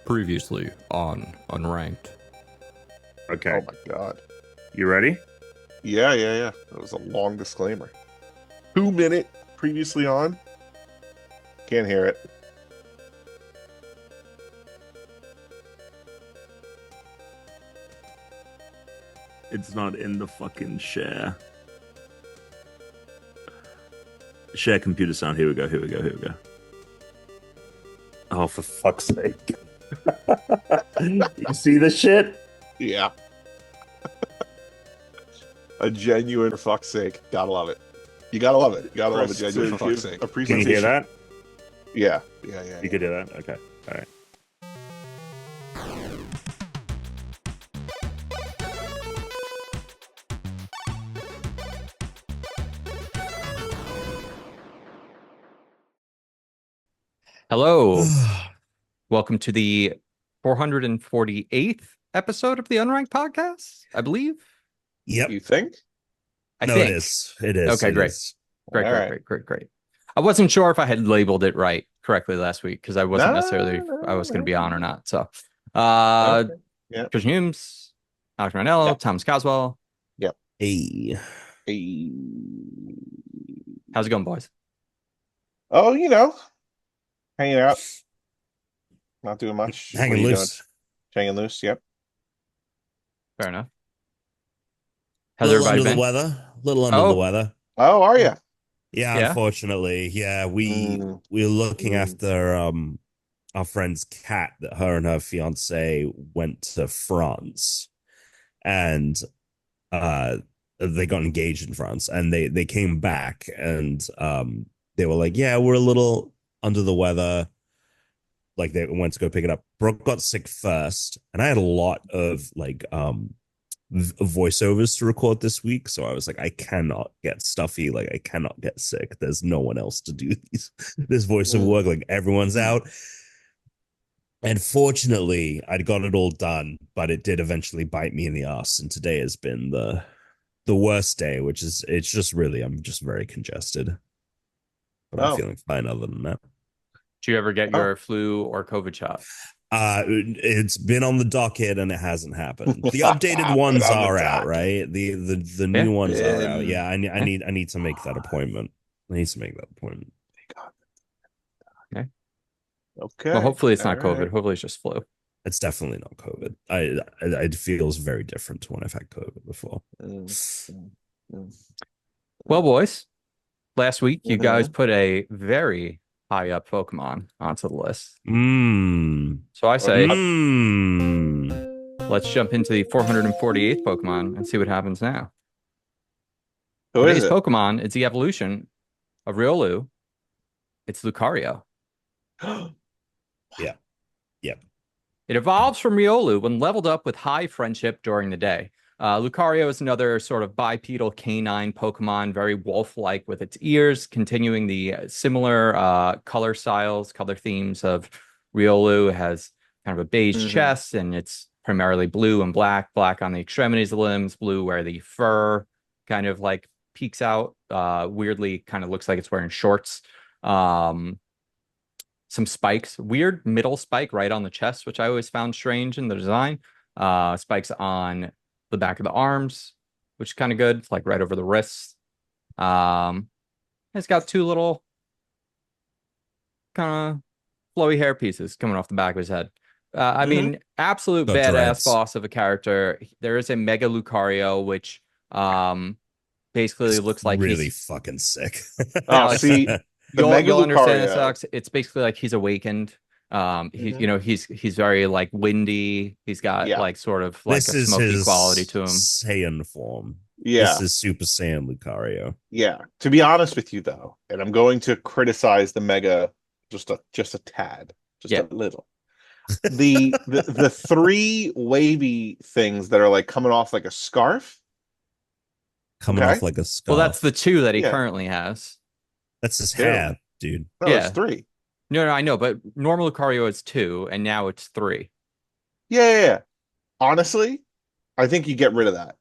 Previously on Unranked. Okay. Oh my god. You ready? Yeah. That was a long disclaimer. 2 minute previously on. Can't hear it. It's not in the fucking share. Share computer sound. Here we go. Oh, for fuck's sake. You see the shit? Yeah. A genuine, for fuck's sake. Gotta love it. You gotta love it. You gotta love a genuine, for fuck's sake. A Can presentation. you hear that? Yeah. You could hear that? Okay. All right. Hello. Welcome to the 448th episode of the Unranked podcast, I believe. Yep. You think? I No, think. it is. It is. Okay, It great. is. All right. Great. I wasn't sure if I had labeled it correctly last week because I wasn't necessarily if I was going to be on or not. So, Okay. Yeah. Christian Humes, Alex Ranello, Yep. Thomas Caswell. Hey. Hey. How's it going, boys? Oh, hanging out. Not doing much. What are Hanging you loose. doing? Hanging loose, yep. Fair enough. A How's little everybody under been? the weather. A little under Oh. the weather. Oh, are you? Yeah, Yeah? unfortunately. Yeah, we Mm. we're looking Mm. after our friend's cat that her and her fiance went to France, and they got engaged in France, and they came back, and they were like, yeah, we're a little under the weather. Like, they went to go pick it up. Brooke got sick first, and I had a lot of voiceovers to record this week, so I was like, I cannot get stuffy, like I cannot get sick. There's no one else to do this voiceover work. Like, everyone's out. And fortunately, I'd got it all done, but it did eventually bite me in the ass. And today has been the worst day, which is it's just really I'm just very congested, but I'm feeling fine other than that. Did you ever get your flu or COVID shot? It's been on the docket and it hasn't happened. The updated ones are out, right? The new ones are out. Yeah, I need to make that appointment. I need to make that appointment. Okay. Well, hopefully it's All not COVID. right. Hopefully it's just flu. It's definitely not COVID. It feels very different to when I've had COVID before. Well, boys, last week you guys Mhm. put a very high up Pokemon onto the list. Mm. So I say, Mm. let's jump into the 448th Pokemon and see what happens now. Who is Today's it? Pokemon is the evolution of Riolu. It's Lucario. Yeah. It evolves from Riolu when leveled up with high friendship during the day. Lucario is another sort of bipedal canine Pokemon, very wolf-like with its ears, continuing the similar color styles, color themes of Riolu. It has kind of a beige chest, and it's primarily blue and black on the extremities of the limbs, blue where the fur kind of like peeks out. Weirdly, kind of looks like it's wearing shorts. Some spikes, weird middle spike right on the chest, which I always found strange in the design. Spikes on the back of the arms, which is kind of good, like right over the wrists. It's got two little kind of flowy hair pieces coming off the back of his head. I mean, absolute Got badass dreads. boss of a character. There is a Mega Lucario, which basically It's looks like really he's fucking sick. See, the Mega you'll understand it Lucario. sucks. It's basically like he's awakened. He's very like windy. He's got Yeah. like sort of like This a is smoky his quality to him. Saiyan form. Yeah. This is Super Saiyan Lucario. Yeah. To be honest with you, though, and I'm going to criticize the Mega just a tad, just Yeah. a little. The three wavy things that are like coming off like a scarf. Coming Okay. off like a scarf. Well, that's the two that he Yeah. currently has. That's his Two. hair, dude. No, Yeah. it's three. No, I know, but normal Lucario is two, and now it's three. Yeah. Honestly, I think you get rid of that.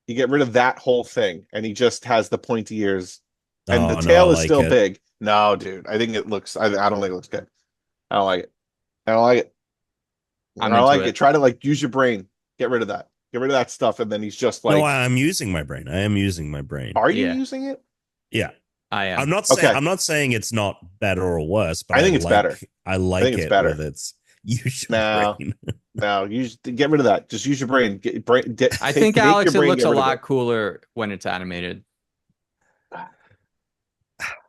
You get rid of that whole thing, and he just has the pointy ears, and the tail is still big. No, dude, I think it looks. I don't think it looks good. I don't like it. I'm I into like it. it. Try to like use your brain. Get rid of that. Get rid of that stuff, and then he's just like, No, I'm using my brain. I am using my brain. "Are you Yeah. using it?" Yeah. I am. Okay. I'm not saying it's not better or worse, but I think it's better. I I like think it's it better. with its use your No, brain. no, get rid of that. Just use your brain. I think, make Alex, your it brain looks get a rid of it. lot cooler when it's animated.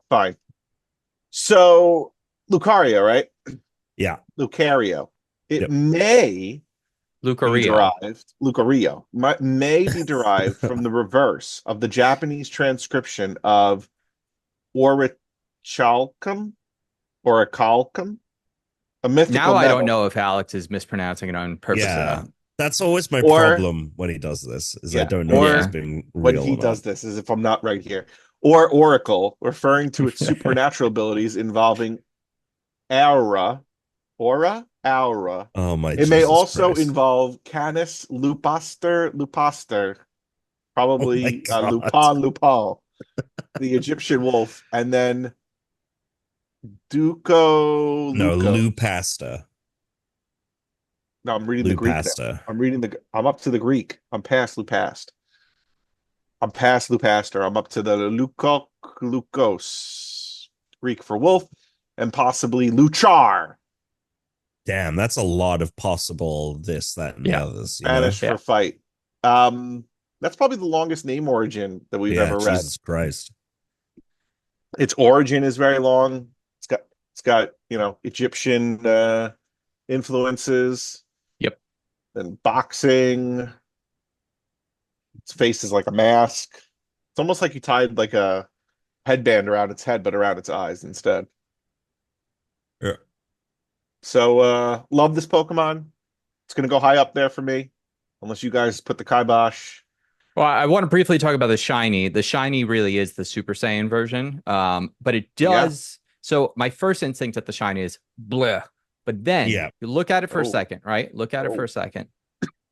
Fine. So Lucario, right? Yeah. Lucario. It Yep. may be Lucario. derived. Lucario may be derived from the reverse of the Japanese transcription of Orichalcum or Acalcum, a mythical Now I don't metal. know if Alex is mispronouncing it on purpose or Yeah. not. That's always my Or problem when he does this, is I yeah, don't know if he's or being when real he or does not. this, as if I'm not right here. Or Oracle, referring to its supernatural abilities involving aura. Oh my It may Jesus also Christ. involve Canis lupaster, Oh my probably God. Lupal, the Egyptian wolf, and then Duco No, Luco. Lou Pasta. No, I'm reading the Lou Greek now. Pasta. I'm up to the Greek. I'm past Lupast. I'm past Lupaster. I'm up to the Lukos, Greek for wolf, and possibly Luchar, Damn, that's a lot of possible this, that, and the Yeah. others, you know? Spanish Yeah. for fight. That's probably the longest name origin that we've Yeah, ever read. Jesus Christ. Its origin is very long. It's got Egyptian influences Yep. and boxing. Its face is like a mask. It's almost like you tied like a headband around its head, but around its eyes instead. Yeah. So love this Pokemon. It's gonna go high up there for me, unless you guys put the kibosh. Well, I want to briefly talk about the shiny. The shiny really is the Super Saiyan version. But it Yeah. does. So my first instinct at the shiny is bleh. But then Yeah. you look at it for a Oh. second, right? Look at it for Oh. a second,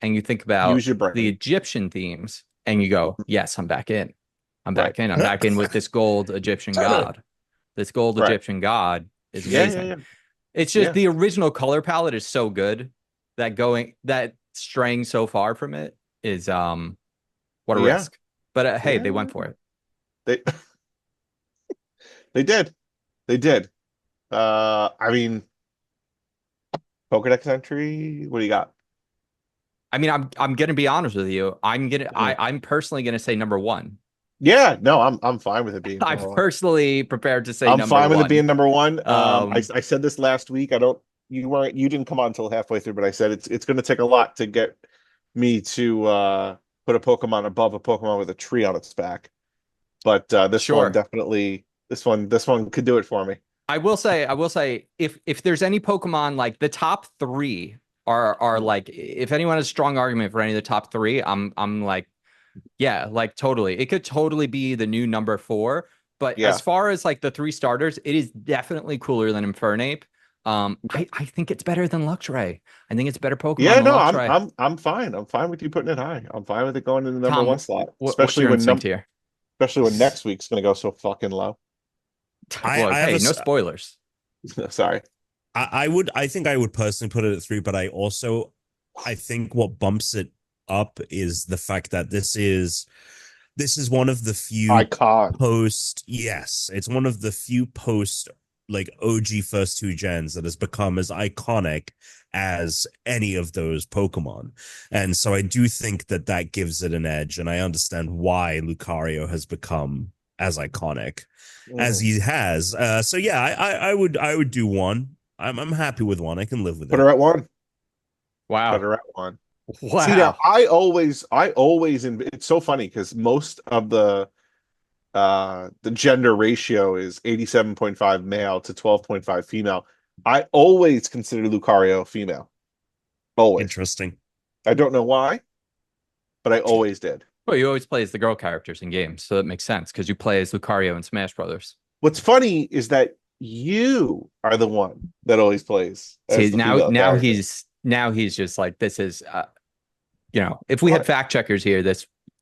and you think about Use your brain. the Egyptian themes, and you go, yes, I'm back in. I'm back Right. in. I'm back in with this gold Egyptian god. This gold Right. Egyptian god is Yeah, amazing. yeah. It's just Yeah. the original color palette is so good that straying so far from it is what a Yeah. risk. But hey, Yeah. they went for it. They they did. They did. I mean, Pokedex entry. What do you got? I mean, I'm gonna be honest with you. I'm personally gonna say number one. Yeah, no, I'm fine with it being I'm number one. personally prepared to say I'm number fine with one. it being number one. I Um, said this last week. You didn't come on until halfway through, but I said it's going to take a lot to get me to put a Pokemon above a Pokemon with a tree on its back. But this Sure. one definitely, this one could do it for me. I will say, if there's any Pokemon like the top three are like, if anyone has a strong argument for any of the top three, I'm like, yeah, like totally. It could totally be the new number four. But Yeah. as far as like the three starters, it is definitely cooler than Infernape. I think it's better than Luxray. I think it's a better Pokemon Yeah, than no, Luxray. I'm fine. I'm fine with you putting it high. I'm fine with it going in the number Tom, one slot, what's your instinct here? especially when next week's going to go so fucking low. Well, hey, no spoilers. Sorry. I think I would personally put it at 3, but I think what bumps it up is the fact that this is one of the few Icon. it's one of the few post like OG first 2 gens that has become as iconic as any of those Pokemon. And so I do think that gives it an edge, and I understand why Lucario has become as iconic as he has. So yeah, I would do 1. I'm happy with 1. I can live with Put it. her at 1. Wow. Put her at 1. Wow. See, now I always it's so funny because most of the gender ratio is 87.5 male to 12.5 female. I always consider Lucario female. Always. Interesting. I don't know why, but I always did. Well, you always play as the girl characters in games, so that makes sense because you play as Lucario in Smash Brothers. What's funny is that you are the one that always plays. See, as the now female character. he's just like, this is if we had fact checkers here,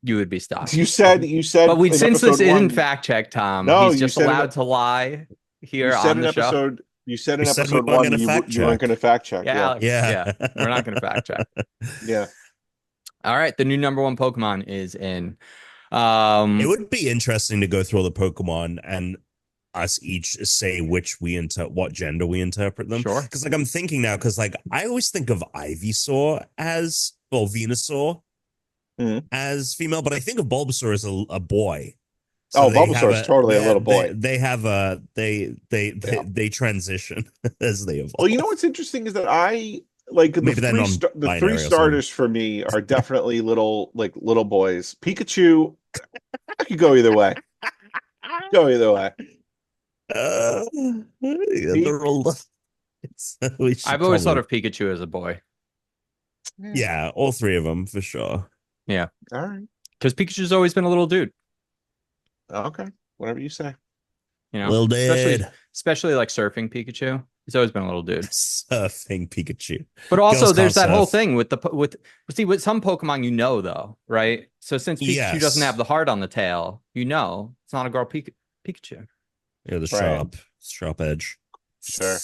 you would be stopped. You said But since this episode isn't 1, fact check, Tom, No, he's you just said allowed to lie here you said on in the show. episode You said in We said we episode weren't one gonna you fact weren't check. going to fact check. Yeah, Yeah. Alex, yeah. We're not going to fact check. Yeah. All right, the new number one Pokemon is in. It would be interesting to go through all the Pokemon and us each say what gender we interpret them. Sure. Because like I'm thinking now, because like I always think of Ivysaur as Venusaur as female, but I think of Bulbasaur as a boy. So Bulbasaur is totally a little boy. They transition as they evolve. Well, you know what's interesting is that I like the three starters for me are definitely little boys. Pikachu, I could go either way. Go either way. They're all. I've always thought of Pikachu as a boy. Yeah, all three of them for sure. Yeah. All right. Because Pikachu's always been a little dude. Okay. Whatever you say. Little dude. Especially like surfing Pikachu. He's always been a little dude. Surfing Pikachu. But also Girls there's can't that whole surf. thing with some Pokemon, though, right? So since Pikachu doesn't have the heart on the tail, it's not a girl Pikachu. Yeah, the sharp edge. Sure.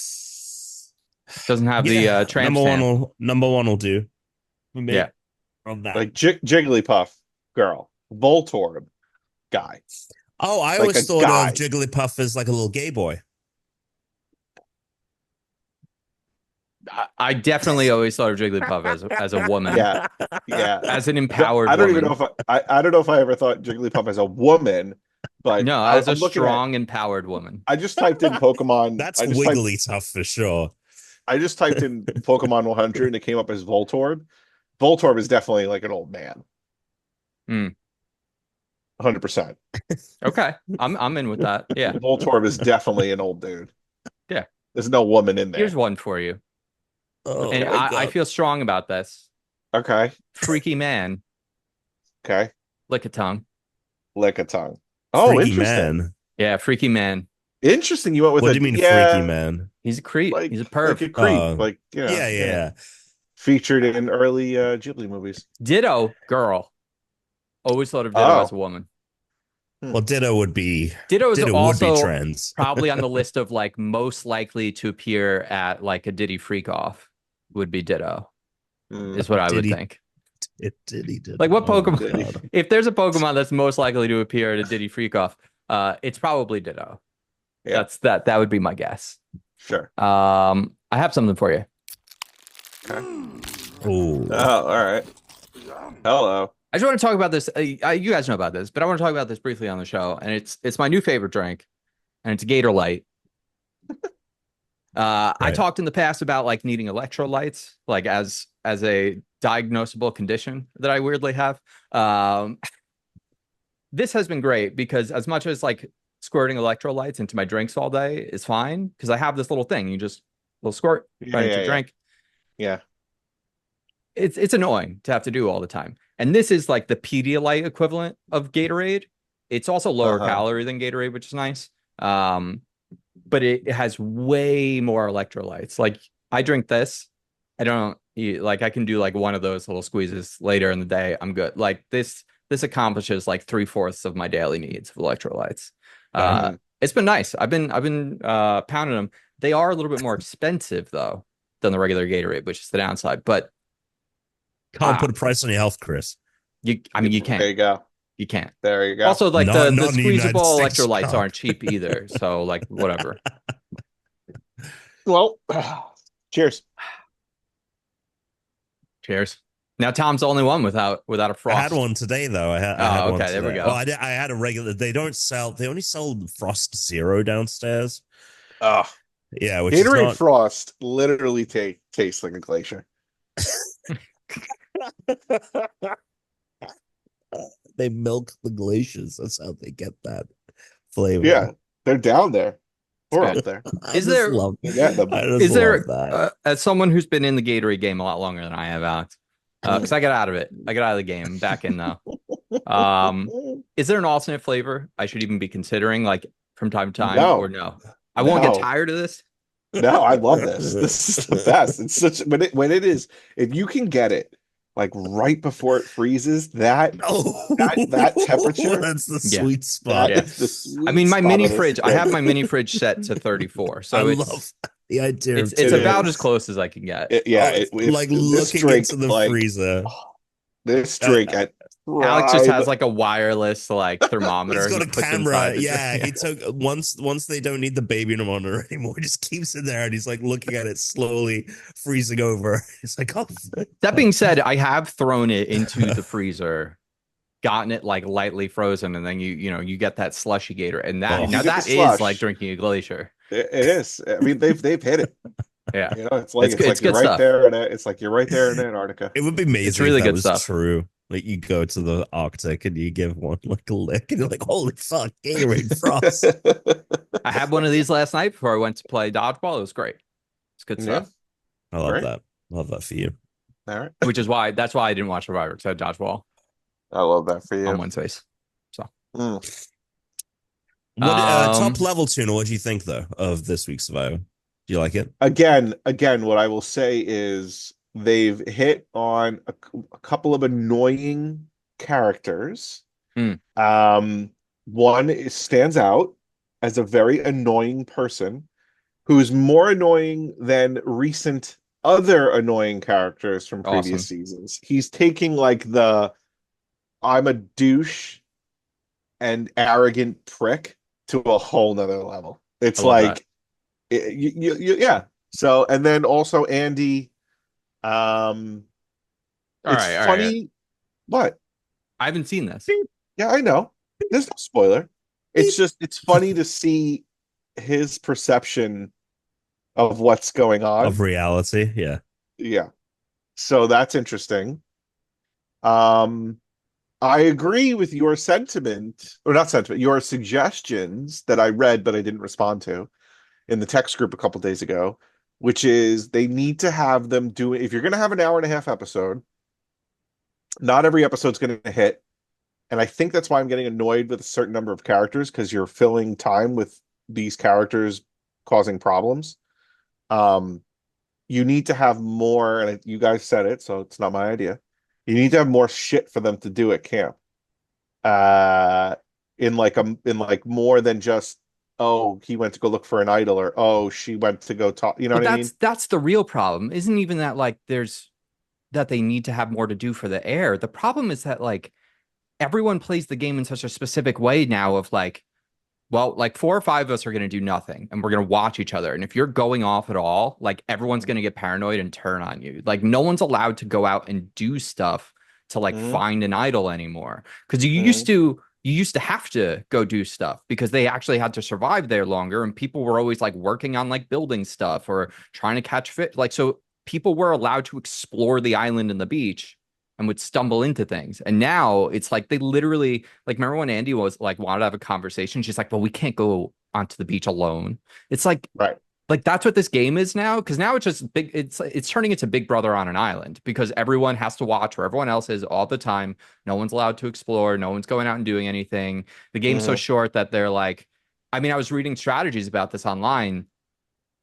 Doesn't have the trans number one will do. Yeah. From that. Like Jigglypuff, girl. Voltorb, guy. Oh, I Like always a thought guy. of Jigglypuff as like a little gay boy. I definitely always thought of Jigglypuff as a woman. Yeah. As an empowered I don't woman. even know if I don't know if I ever thought Jigglypuff as a woman, but No, as a I'm looking strong, empowered woman. I just typed in Pokemon. That's Wigglytuff for sure. I just typed in Pokemon 100 and it came up as Voltorb. Voltorb is definitely like an old man. 100%. Okay, I'm in with that. Yeah, Voltorb is definitely an old dude. Yeah. There's no woman in there. Here's one for you. Oh, And I feel strong about this. Okay. Freaky man, Okay. lick a tongue. Lick a tongue. Oh, Freaky interesting. man. Yeah, freaky man. Interesting. You went with What do you mean freaky man? He's a creep. Like, He's a perv. like a creep. Oh. Like, Yeah. featured in early Ghibli movies. Ditto girl. Always thought of Ditto as a woman. Well, Ditto would be Ditto is also would be trans. probably on the list of like most likely to appear at like a Diddy freak off would be Ditto. Is what I would think. Diddy. Like what Pokemon? God. If there's a Pokemon that's most likely to appear at a Diddy freak off, it's probably Ditto. Yeah. That would be my guess. Sure. I have something for you. Oh, all right. Hello. I just want to talk about this. You guys know about this, but I want to talk about this briefly on the show. And it's my new favorite drink, and it's Gator Light. I talked in the past about like needing electrolytes, like as a diagnosable condition that I weirdly have. This has been great because as much as like squirting electrolytes into my drinks all day is fine, because I have this little thing. You just little squirt right into your drink. Yeah. It's annoying to have to do all the time. And this is like the Pedialyte equivalent of Gatorade. It's also lower calorie than Gatorade, which is nice. But it has way more electrolytes. Like I drink this. I don't eat, like I can do like one of those little squeezes later in the day. I'm good. Like this accomplishes like 3/4 of my daily needs of electrolytes. It's been nice. I've been pounding them. They are a little bit more expensive though than the regular Gatorade, which is the downside. But can't put a price on your health, Chris. You can't. There you go. You can't. There you go. Also, like Not the in the United squeezable States, electrolytes no. aren't cheap either. So like whatever. Well, cheers. Cheers. Now Tom's the only one without a frost. I had one today though. I had one okay, there we today. go. Well, I had a regular. They only sell Frost Zero downstairs. Oh, Yeah, which Gatorade is not... Frost literally tastes like a glacier. They milk the glaciers. That's how they get that flavor. Yeah, they're down there. Or up there. I Is just there- love, Yeah, Is there, love that. as someone who's been in the Gatorade game a lot longer than I have, Alex, because I got out of it. I got out of the game. Back in though. Is there an alternate flavor I should even be considering, like from time to time, No. or no? I won't get No. tired of this. No, I love this. This is the best. It's such when it is, if you can get it like right before it freezes, that temperature, That's the Yeah. sweet spot. that is the sweet I mean, my spot mini of this fridge. I have thing. my mini fridge set to 34, so I it's love The idea of It's about is. as close as I can get. like this looking drink, into the like freezer. this Uh, drink at Alex just Prime. has like a wireless like He's thermometer got he a puts camera. inside the drink. Yeah, he took once they don't need the baby monitor anymore. He just keeps it there, and he's like looking at it slowly freezing over. He's like, oh. That being said, I have thrown it into the freezer, gotten it like lightly frozen, and then you get that slushy gator, and Oh. that You now get the that is like slush. drinking a glacier. It is. I mean, they've hit it. Yeah, You know, it's like it's you're good right stuff. there, and it's like you're right there in Antarctica. It would be It's amazing really if that good was stuff. true. Like you go to the Arctic and you give one like a lick, and you're like, "Holy fuck, Gatorade frost!" I had one of these last night before I went to play dodgeball. It was great. It's good Yeah. stuff. I love Right. that. Love that for you. All right. Which is why that's why I didn't watch Survivor because I had dodgeball I love that for you. on Wednesdays. Mm. What top Um, level Tuna? What do you think though of this week's Survivor? Do you like it? Again, what I will say is they've hit on a couple of annoying characters. Hmm. Stands out as a very annoying person who's more annoying than recent other annoying characters from previous Awesome. seasons. He's taking like the I'm a douche and arrogant prick to a whole nother level. It's I love that. like yeah. So and then also Andy, All it's right, all right. funny. What? I haven't seen this. Yeah, I know. There's no spoiler. It's just it's funny to see his perception of what's going on. Of reality, yeah. Yeah. So that's interesting. I agree with your sentiment, or not sentiment, your suggestions that I read but I didn't respond to in the text group a couple days ago, which is they need to have them do if you're going to have an hour and a half episode, not every episode's going to hit. And I think that's why I'm getting annoyed with a certain number of characters because you're filling time with these characters causing problems. You need to have more, and you guys said it, so it's not my idea. You need to have more shit for them to do at camp. In like more than just, oh, he went to go look for an idol, or oh, she went to go talk. You know But what I mean? that's the real problem. Isn't even that like there's that they need to have more to do for the air. The problem is that like everyone plays the game in such a specific way now of like, well, like 4 or 5 of us are going to do nothing and we're going to watch each other. And if you're going off at all, like everyone's going to get paranoid and turn on you. Like no one's allowed to go out and do stuff to like find an idol anymore. Because you used to have to go do stuff because they actually had to survive there longer. And people were always like working on like building stuff or trying to catch fish. Like, so people were allowed to explore the island and the beach and would stumble into things. And now it's like they literally, like, remember when Andy was like wanted to have a conversation? She's like, well, we can't go onto the beach alone. It's like, Right. like that's what this game is now. Because now it's just big, it's turning into Big Brother on an island because everyone has to watch where everyone else is all the time. No one's allowed to explore, no one's going out and doing anything. The game's so short that they're like, I mean, I was reading strategies about this online.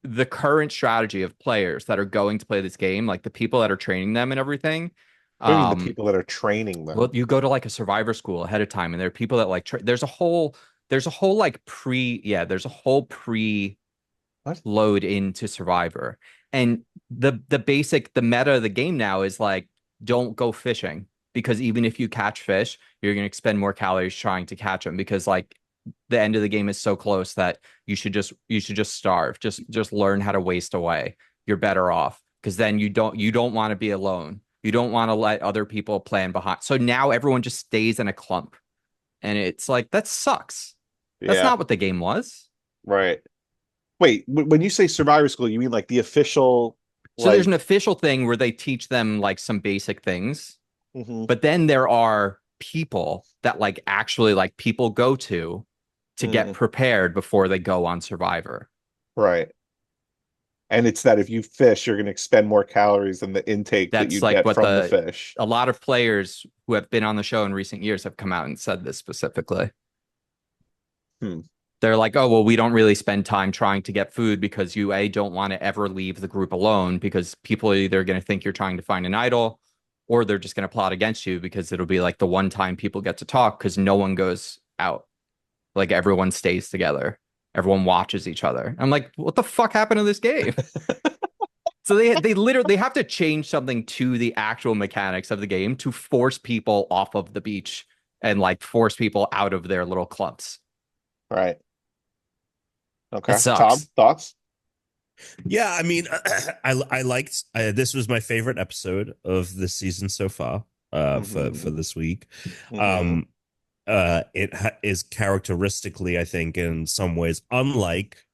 The current strategy of players that are going to play this game, like the people that are training them and everything. I mean, the people that are training them. Well, you go to like a survivor school ahead of time, and there are people that like there's a whole like there's a whole pre What? load into Survivor, and the meta of the game now is like don't go fishing because even if you catch fish, you're going to expend more calories trying to catch them because like the end of the game is so close that you should just starve, just learn how to waste away. You're better off because then you don't want to be alone. You don't want to let other people plan behind. So now everyone just stays in a clump. And it's like, that sucks. That's not what the game was. Right. Wait, when you say Survivor School, you mean like the official? So there's an official thing where they teach them like some basic things. But then there are people that like actually like people go to get prepared before they go on Survivor. Right. And it's that if you fish, you're going to expend more calories than the intake that you like get what from the fish. A lot of players who have been on the show in recent years have come out and said this specifically. They're like, oh, well, we don't really spend time trying to get food because you don't want to ever leave the group alone because people are either going to think you're trying to find an idol or they're just going to plot against you because it'll be like the one time people get to talk because no one goes out. Like everyone stays together. everyone watches each other. I'm like, what the fuck happened to this game? So they literally have to change something to the actual mechanics of the game to force people off of the beach and like force people out of their little clubs. Right. It Okay. Tom, sucks. thoughts? Yeah, I mean, I liked this was my favorite episode of this season so far. For this week, Mhm. is characteristically, I think, in some ways, unlike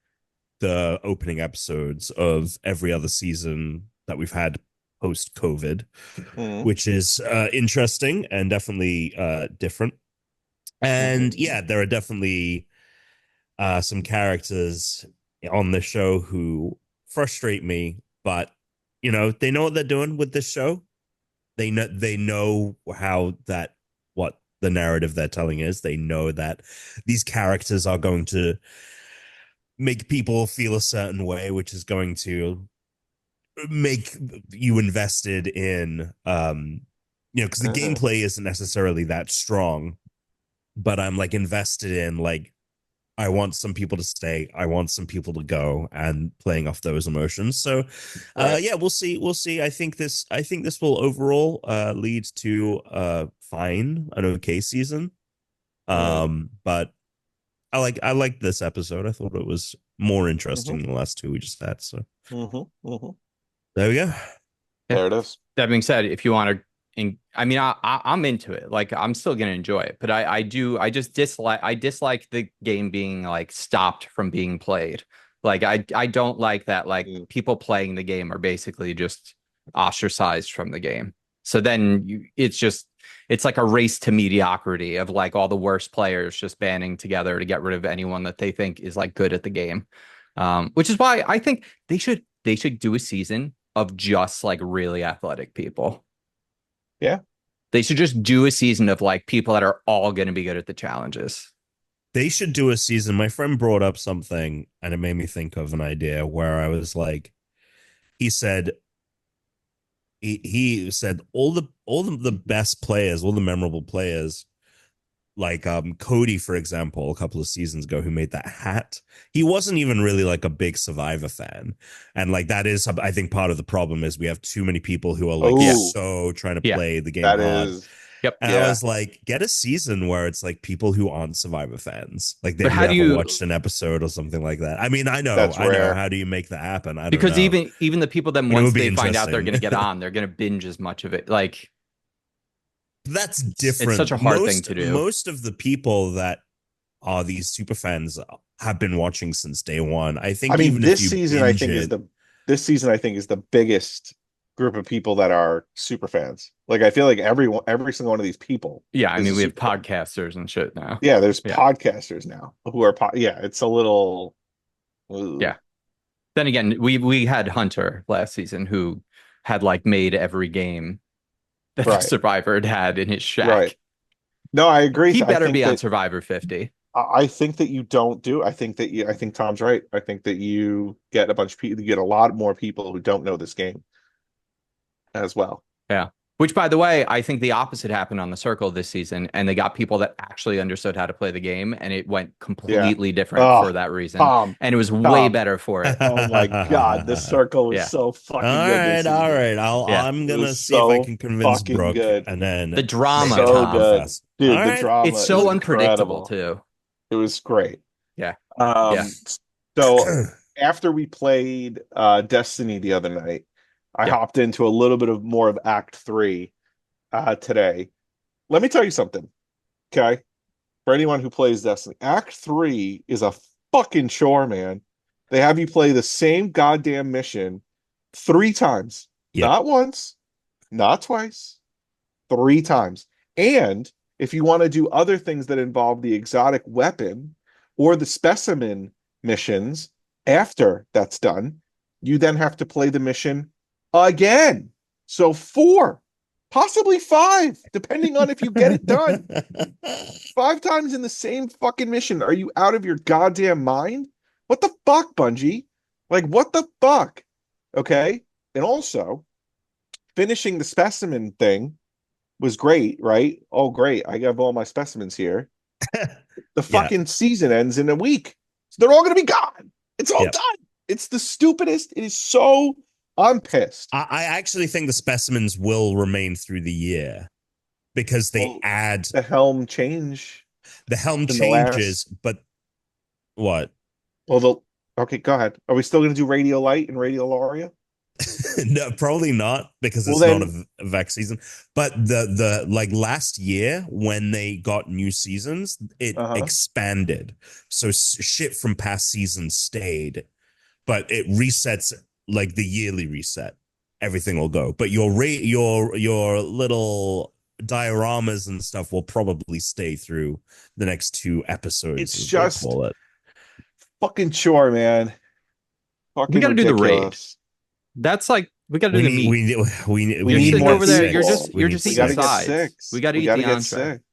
the opening episodes of every other season that we've had post COVID, Mhm. which is interesting and definitely different. And Mhm. yeah, there are definitely some characters on the show who frustrate me, but you know, they know what they're doing with this show. They know how that what the narrative they're telling is. They know that these characters are going to make people feel a certain way, which is going to make you invested in you know, because the Mhm. gameplay isn't necessarily that strong, but I'm like invested in like I want some people to stay. I want some people to go, and playing off those emotions. So, Right. yeah, we'll see. We'll see. I think this will overall lead to fine, an okay season. Mhm. But I like this episode. I thought it was more interesting Mhm. than the last two we just had. So Mhm. Mhm. there we go. Yeah. There it is. That being said, if you want to, I mean, I'm into it. Like, I'm still gonna enjoy it, but I just dislike the game being like stopped from being played. Like, I don't like that. Like, Mm. people playing the game are basically just ostracized from the game. So then it's like a race to mediocrity of like all the worst players just banding together to get rid of anyone that they think is like good at the game. Which is why I think they should do a season of just like really athletic people. Yeah. They should just do a season of like people that are all going to be good at the challenges. They should do a season. My friend brought up something, and it made me think of an idea where I was like, he said he said all the best players, all the memorable players, like Cody, for example, a couple of seasons ago, who made that hat. He wasn't even really like a big Survivor fan, and like that is, I think, part of the problem is we have too many people who are like Yeah. Oh, so trying to Yeah. play the game that hard. is. Yep. And I Yeah. was like, get a season where it's like people who aren't Survivor fans, like But they've how do never you, watched an episode or something like that. I mean, That's I know. rare. How do you make that happen? I don't because know, even the people then but it once would be they find out they're interesting. going to get on, they're going to binge as much of it. Like That's it's such different. a hard thing to do. Most of the people that are these super fans have been watching since day one. I I think mean, even if you binge it, this season I think is the biggest group of people that are super fans. Like I feel like every single one of these people Yeah, I is a mean we have super fan. podcasters and shit now. Yeah, there's Yeah. podcasters now who are yeah, it's a little Yeah. ooh. Then again, we had Hunter last season who had like made every game that the Right. Survivor had in his Right. shack. No, I agree. He better be on Survivor 50. I think that you don't do. I think Tom's right. I think that you get a bunch of people, you get a lot more people who don't know this game as well. Yeah. Which, by the way, I think the opposite happened on the Circle this season, and they got people that actually understood how to play the game, and it went Yeah. completely different Oh, for that reason, Tom, and it was way Tom. better for it. Oh my God, the circle was Yeah. so fucking good this all season. right. Yeah. I'm It gonna was see if I so can convince fucking Brooke, good. and then The make drama, it So Tom. good. fast. All Dude, the right. drama It's is so unpredictable incredible. too. It was great. Yeah. Yeah. Um, so after we played Destiny the other night, I Yeah. hopped into a little bit of more of Act 3 today. Let me tell you something, okay? For anyone who plays Destiny, Act 3 is a fucking chore, man. They have you play the same goddamn mission 3 times. Yep. Not once, not twice, 3 times. And if you want to do other things that involve the exotic weapon or the specimen missions after that's done, you then have to play the mission again. So 4, possibly 5, depending on if you get it done. 5 times in the same fucking mission. Are you out of your goddamn mind? What the fuck, Bungie? Like, what the fuck? Okay. And also, finishing the specimen thing was great, right? Oh, great. I have all my specimens here. The Yeah. fucking season ends in a week. So they're all going to be gone. It's all Yep. done. It's the stupidest. It is so. I'm pissed. I actually think the specimens will remain through the year because they Well, add the helm change. the helm in the changes, but what? Well, okay, go ahead. Are we still going to do Radio Light and Radio Laria? No, probably not because Well, it's not then- a VEX season. But the like last year when they got new seasons, it expanded. So shit from past seasons stayed, but it resets like the yearly reset. Everything will go, but your little dioramas and stuff will probably stay through the next 2 episodes. It's as they just call it. fucking chore, man. Fucking We got to do the raid. ridiculous. That's like we got to do the meat. We You're need sitting more over there. six. You're just We need eating gotta get sides. six. We got to eat gotta the get entree. six.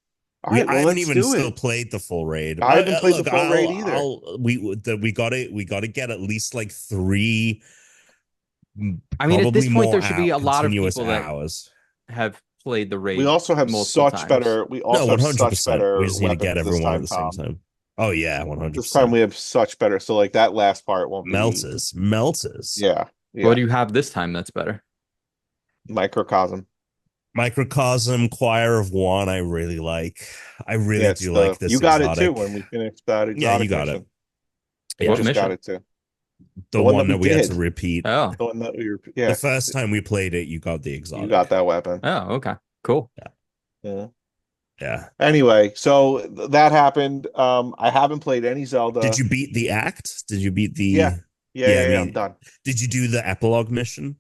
All right, well, I haven't let's even do still it. played the full raid. I haven't played the full raid either. We got to get at least like 3. I mean, at this probably point, there more should be a lot of continuous people that hours. have played the raid. We also have multiple such times. better. We also have such better. We just need to get weapons this everyone at the time, same Tom. time. Oh yeah, 100%. This time we have such better. So like that last part won't be Melters. Yeah. What do you have this time that's better? Microcosm. Microcosm, Choir of One. I really like. I really do like this. You got exotic. it too when we finished that exotic. Yeah, you got mission. it. You What just mission? got it too. The one that we had to repeat. Oh, The one that we were. Yeah. The first time we played it, you got the exotic. You got that weapon. oh, okay, cool. Yeah. Yeah. Anyway, so that happened. I haven't played any Zelda. Did you beat the act? Did you beat the? Yeah. Yeah, I mean, I'm done. Did you do the epilogue mission?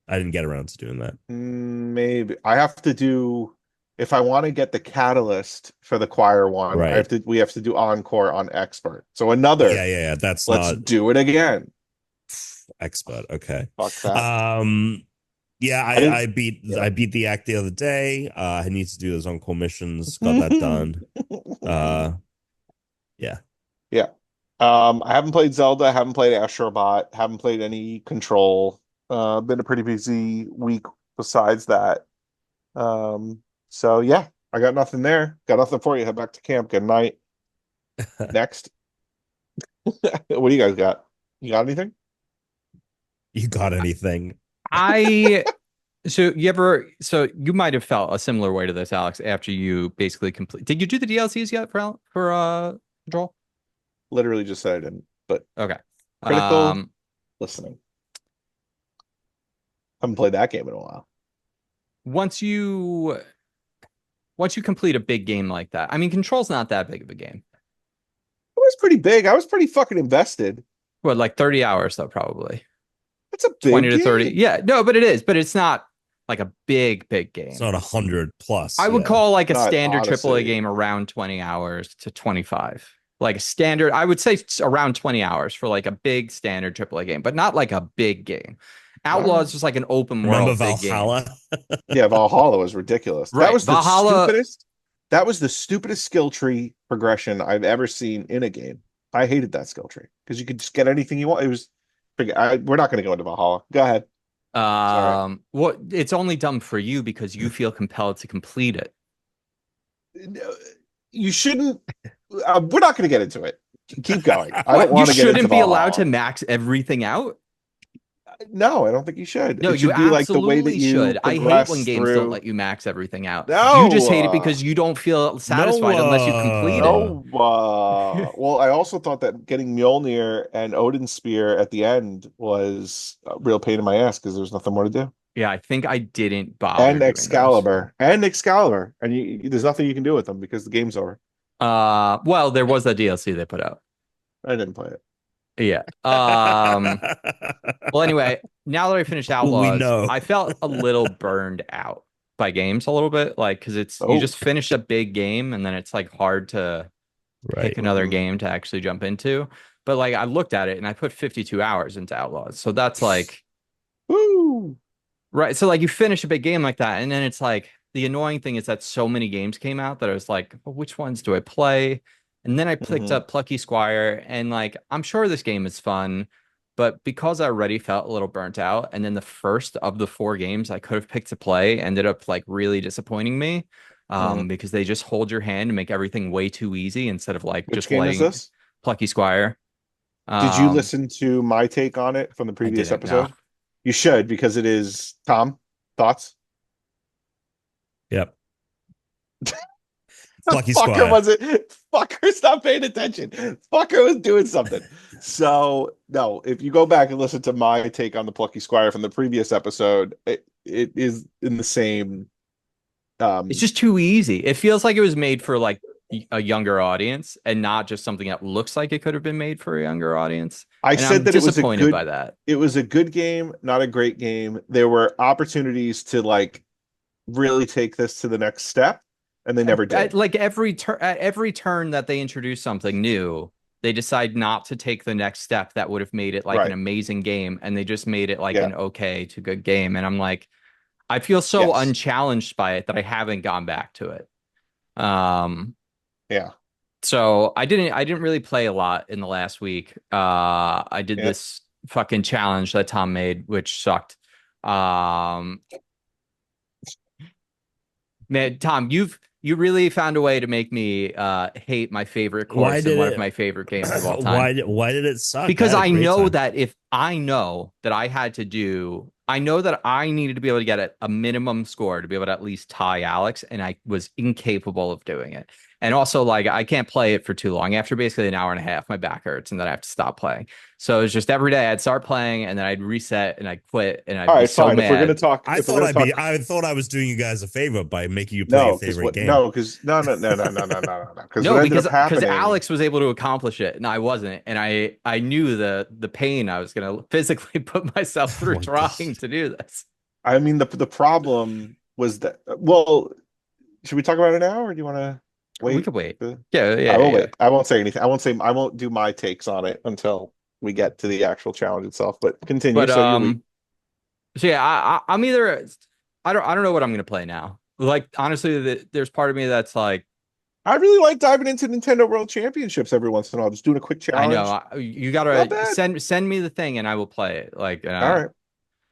I didn't get around to doing that. Maybe I have to do if I want to get the catalyst for the choir one. Right. We have to do encore on expert. So another. Yeah. That's let's not do it again. expert. Okay. Fuck that. Yeah, I beat the act the other day. I need to do those encore missions. Got that done. Yeah. I haven't played Zelda, haven't played Astrobot, haven't played any Control. Been a pretty busy week besides that. So yeah, I got nothing there. Got nothing for you. Head back to camp. Good night. Next. What do you guys got? You got anything? You got anything? So you might have felt a similar way to this, Alex, after you basically complete. Did you do the DLCs yet for Control? Literally just said I didn't, but Okay. critical listening. Haven't played that game in a while. Once you complete a big game like that, I mean, Control's not that big of a game. It was pretty big. I was pretty fucking invested. What, like 30 hours though, probably. That's a big 20 to 30. game. Yeah, no, but it is, but it's not like a big game. It's not 100 plus. I would call like a Not standard Odyssey. AAA game around 20 hours to 25. Like a standard, I would say around 20 hours for like a big standard AAA game, but not like a big game. Outlaws is just like an open world. Remember big game. Valhalla? Yeah, Valhalla was ridiculous. Right, That was Valhalla- that was the stupidest skill tree progression I've ever seen in a game. I hated that skill tree because you could just get anything you want. It was we're not going to go into Valhalla. Go ahead. What it's only dumb for you because you feel compelled to complete it. You shouldn't. We're not going to get into it. Keep going. I What, don't want you to get into shouldn't be allowed to Valhalla. max everything out. No, I don't think you should. No, It should you be like the way that absolutely you should. I hate progress when games through. don't let you max everything out. No, You just hate it because you don't feel satisfied unless you complete it. No, well, I also thought that getting Mjolnir and Odin's spear at the end was a real pain in my ass because there's nothing more to do. Yeah, I think I didn't bother. And doing Excalibur, and there's nothing you can do with them because the game's over. those. Well, there was a DLC they put out. I didn't play it. Yeah. Well, anyway, now that I finished Outlaws, know. I felt a little burned out by games a little bit, like because you Oh. just finish a big game and then it's like hard to pick another game to actually jump into. But like I looked at it and I put 52 hours into Outlaws, so that's like Woo! right. So like you finish a big game like that, and then it's like the annoying thing is that so many games came out that I was like, well, which ones do I play? And then I picked up Plucky Squire, and like I'm sure this game is fun, but because I already felt a little burnt out, and then the first of the 4 games I could have picked to play ended up like really disappointing me, because they just hold your hand and make everything way too easy instead of like Which just game letting is this? Plucky Squire. Did you listen to my take on it from the I previous didn't know. episode? You should, because it is. Tom, thoughts? Yep. Plucky Fucker Squire. wasn't. Fucker's not paying attention. Fucker was doing something. So no, if you go back and listen to my take on the Plucky Squire from the previous episode, it is in the same. It's just too easy. It feels like it was made for like a younger audience and not just something that looks like it could have been made for a younger audience. I And said I'm that it was a disappointed good. by that. It was a good game, not a great game. There were opportunities to like really take this to the next step, and they never did. Like at every turn that they introduce something new, they decide not to take the next step that would have made it like Right. an amazing game, and they just made it like Yeah. an okay to good game. And I'm like, I feel so Yes. unchallenged by it that I haven't gone back to it. Yeah. So I didn't really play a lot in the last week. I did Yeah. this fucking challenge that Tom made, which sucked. Man, Tom, you really found a way to make me hate my favorite course and one of my favorite games of all time. Why did it suck? Because I had a great know time. that if I know that I had to do, I know that I needed to be able to get a minimum score to be able to at least tie Alex, and I was incapable of doing it. And also, like, I can't play it for too long. After basically an hour and a half, my back hurts, and then I have to stop playing. So it's just every day I'd start playing, and then I'd reset, and I'd quit, and I'd All be right, so fine. If we're mad. gonna talk, I if we're thought gonna talk, I thought I was doing you guys a favor by making you play your favorite game. no, because no. Because No, what ended because up happening, Alex was able to accomplish it and I wasn't, and I knew the pain I was gonna physically put myself through my trying God. to do this. I mean, the problem was that. Well, should we talk about it now, or do you want to wait? We could wait. I Yeah, will yeah. wait. I won't say anything. I won't do my takes on it until we get to the actual challenge itself. But continue. But So you so yeah, I'm either I don't know what I'm gonna play now. Like honestly, there's part of me that's like I really like diving into Nintendo World Championships every once in a while, just doing a quick I challenge. know you Not gotta bad. send me the thing and I will play it. Like All right,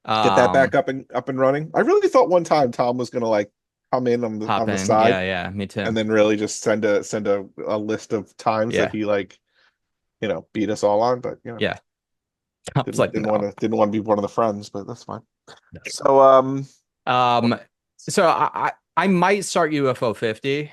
get that back up and running. I really thought one time Tom was gonna like come in hop on the in. side, Yeah, me too. and then really just send a list of times Yeah. that he like, beat us all on. But Yeah. I was like, didn't no. want to be one of the friends, but that's fine. No. So So I might start UFO 50.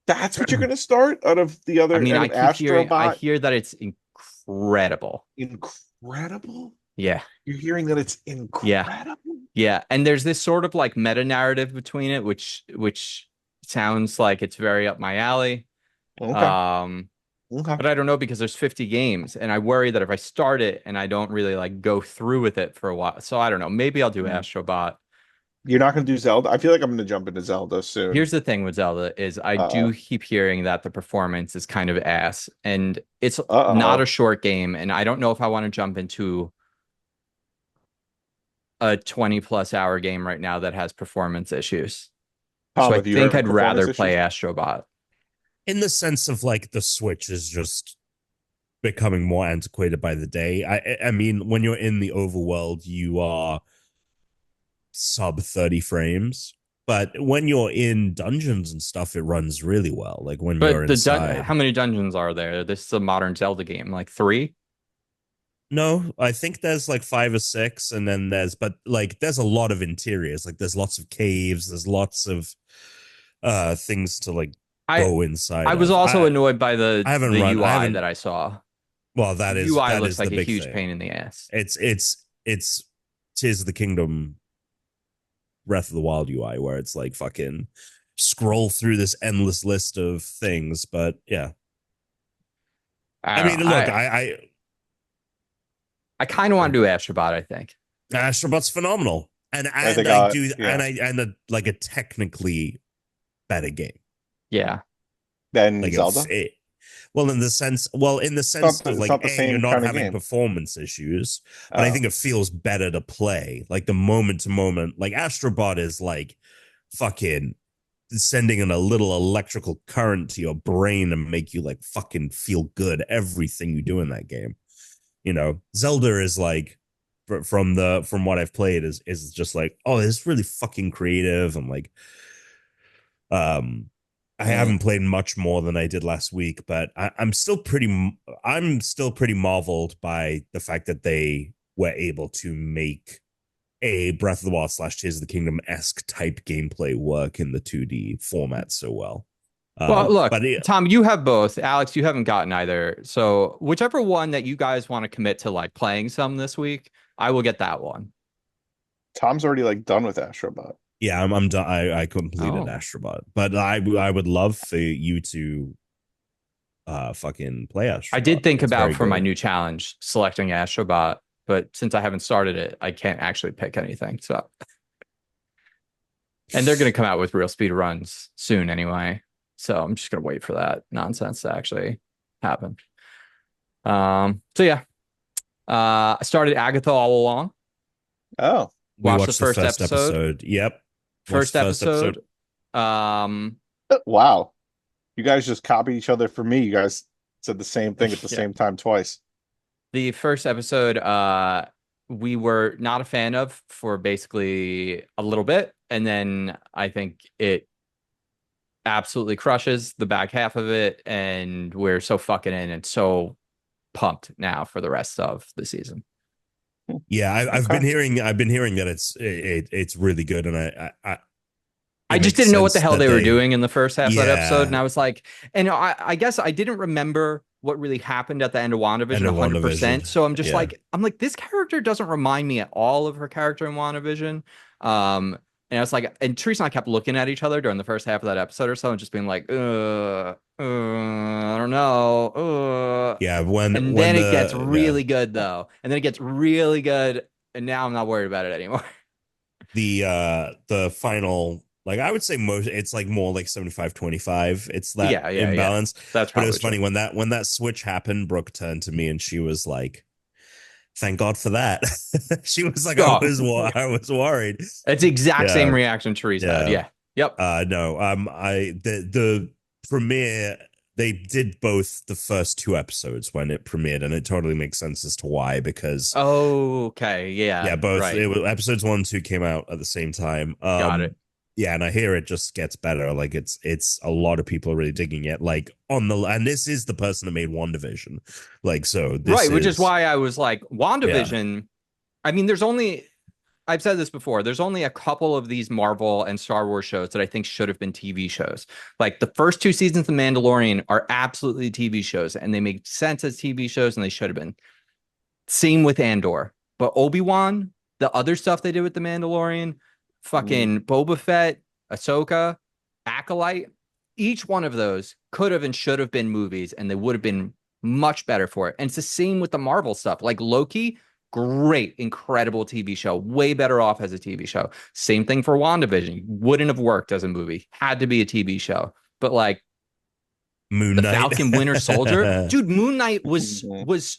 that's what you're gonna start out of the other. I mean, out I of keep hearing, I Astrobot. hear that it's incredible. Incredible. Yeah, You're hearing that it's incredible. yeah, and there's this sort of like meta narrative between it, which sounds like it's very up my alley. Okay. Okay. But I don't know because there's 50 games, and I worry that if I start it and I don't really like go through with it for a while, so I don't know. Maybe I'll do Astrobot. You're not going to do Zelda? I feel like I'm going to jump into Zelda soon. Here's the thing with Zelda is I do keep hearing that the performance is kind of ass, and it's not a short game, and I don't know if I want to jump into a 20+ hour game right now that has performance issues. Tom, So I have you think heard I'd of rather performance play issues? Astrobot. In the sense of like the Switch is just becoming more antiquated by the day. I mean, when you're in the overworld, you are sub 30 frames. But when you're in dungeons and stuff, it runs really well. Like when you're But inside. how many dungeons are there? This is a modern Zelda game, like 3? No, I think there's like 5 or 6, and then there's a lot of interiors. Like there's lots of caves, there's lots of things to like go inside. I was also annoyed by the UI that I saw. Well, The UI looks like a huge pain in the ass. It's Tears of the Kingdom Breath of the Wild UI, where it's like fucking scroll through this endless list of things. But yeah, I mean, look, I kind of want to do Astrobot. I think Astrobot's phenomenal, and I think like a technically better game. Yeah, than like Zelda. In the sense of like, you're not having performance issues, but I think it feels better to play. Like the moment to moment, like Astrobot is like fucking sending in a little electrical current to your brain and make you like fucking feel good everything you do in that game. Zelda is like, from what I've played, is just like, oh, it's really fucking creative and like, I haven't played much more than I did last week, but I'm still pretty marveled by the fact that they were able to make a Breath of the Wild / Tears of the Kingdom-esque type gameplay work in the 2D format so well. Well, look, But Tom, you have both. Alex, you haven't gotten either. So whichever one that you guys want to commit to like playing some this week, I will get that one. Tom's already like done with Astrobot. yeah, I'm done. I completed Oh. Astrobot, but I would love for you to fucking play Astrobot. I did think It's about very for my good. new challenge selecting Astrobot, but since I haven't started it, I can't actually pick anything. So, and they're going to come out with real speed runs soon anyway. So I'm just going to wait for that nonsense to actually happen. So yeah, I started Agatha all along. Oh, We Watched watched the first episode. Yep. First Watched the episode. Um, wow. You guys just copied each other for me. You guys said the same thing at the Yeah. same time twice. The first episode, we were not a fan of for basically a little bit, and then I think it absolutely crushes the back half of it, and we're so fucking in and so pumped now for the rest of the season. Yeah, I've Okay. been hearing that it's really good, and I it just makes didn't know what the sense hell that they were doing in the first half of that episode, Yeah. and I was like, and I guess I didn't remember what really happened at the end of WandaVision End of 100%. WandaVision. So I'm just Yeah. like, this character doesn't remind me at all of her character in WandaVision. And I was like, and Teresa and I kept looking at each other during the first half of that episode or so, and just being like, I don't know. Yeah, And then it gets really good though, and then it gets really good, and now I'm not worried about it anymore. The final, like, I would say it's like more like 75-25. It's that Yeah. imbalance. That's But probably it was funny true. when that switch happened, Brooke turned to me and she was like, thank God for that. She was like, Oh. I was worried. It's the exact Yeah. same reaction Teresa had. Yeah. Yeah. Yep. No, the premiere, they did both the first two episodes when it premiered, and it totally makes sense as to why, because Okay. Yeah. both Right. episodes 1 and 2 came out at the same time. Got it. Yeah, and I hear it just gets better. Like it's a lot of people are really digging it. Like and this is the person that made WandaVision. Like, so this Right, which is why I was like, WandaVision. Yeah. I mean, I've said this before, there's only a couple of these Marvel and Star Wars shows that I think should have been TV shows. Like the first 2 seasons of Mandalorian are absolutely TV shows, and they make sense as TV shows, and they should have been. Same with Andor. But Obi-Wan, the other stuff they did with the Mandalorian, fucking Boba Fett, Ahsoka, Acolyte, each one of those could have and should have been movies, and they would have been much better for it. And it's the same with the Marvel stuff. Like Loki, great, incredible TV show, way better off as a TV show. Same thing for WandaVision. Wouldn't have worked as a movie. Had to be a TV show. But like Moon the Knight. Falcon Winter Soldier, dude, Moon Knight was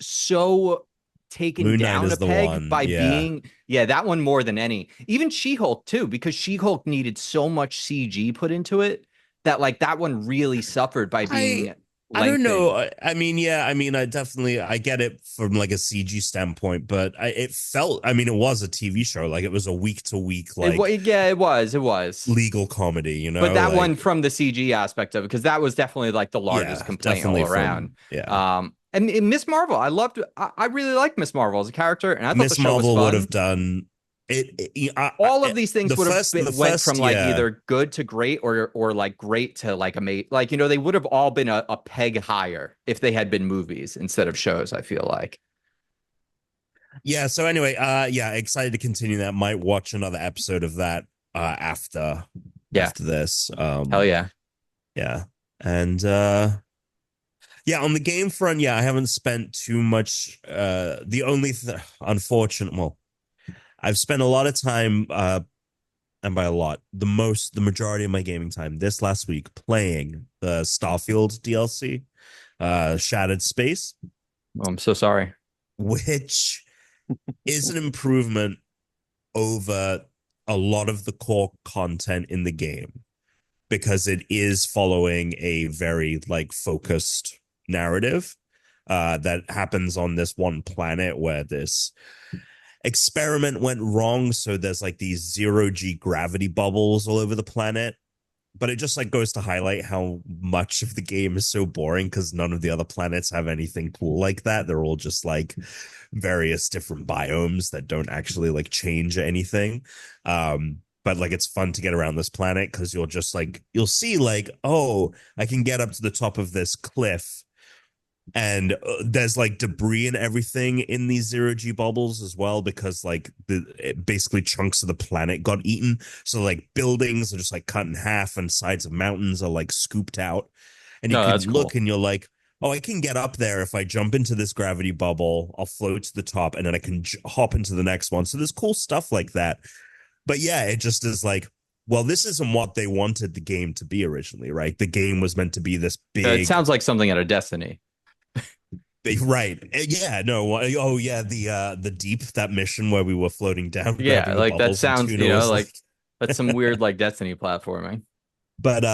so taken Moon Knight down is a the peg one, by yeah. being that one more than any. Even She-Hulk too, because She-Hulk needed so much CG put into it that like that one really suffered by being I don't know. lengthened. I mean, I get it from like a CG standpoint, but it felt, it was a TV show. Like it was a week to week, like It was legal comedy, you know. but that like, one from the CG aspect of it, because that was definitely like the largest complaint all around. And Miss Marvel, I really liked Miss Marvel as a character, and I thought Miss the show Marvel was fun. would have done it. All of these things would have went from like yeah. either good to great or like great to like amazing. Like, they would have all been a peg higher if they had been movies instead of shows, I feel like. Yeah. So anyway, excited to continue that. Might watch another episode of that after this. Hell yeah. Yeah. And on the game front, I haven't spent too much. The only unfortunate, I've spent a lot of time, and by a lot, the majority of my gaming time this last week playing the Starfield DLC, Shattered Space. Oh, I'm so sorry. Which is an improvement over a lot of the core content in the game, because it is following a very like focused narrative that happens on this one planet where this experiment went wrong. So there's like these 0G gravity bubbles all over the planet, but it just like goes to highlight how much of the game is so boring because none of the other planets have anything cool like that. They're all just like various different biomes that don't actually like change anything. But like it's fun to get around this planet because you'll just like you'll see like, oh, I can get up to the top of this cliff and there's like debris and everything in these zero G bubbles as well because like basically chunks of the planet got eaten, so like buildings are just like cut in half and sides of mountains are like scooped out, and you No, can that's look cool. and you're like, oh, I can get up there if I jump into this gravity bubble, I'll float to the top and then I can hop into the next one. So there's cool stuff like that. But yeah, it just is like, well, this isn't what they wanted the game to be originally, right? The game was meant to be this It big, sounds like something out of Destiny. right. Yeah, no. Oh yeah, the deep, that mission where we were floating down, Yeah, grabbing the like that bubbles, and sounds, Tuna was like, like that's some weird like Destiny platforming. but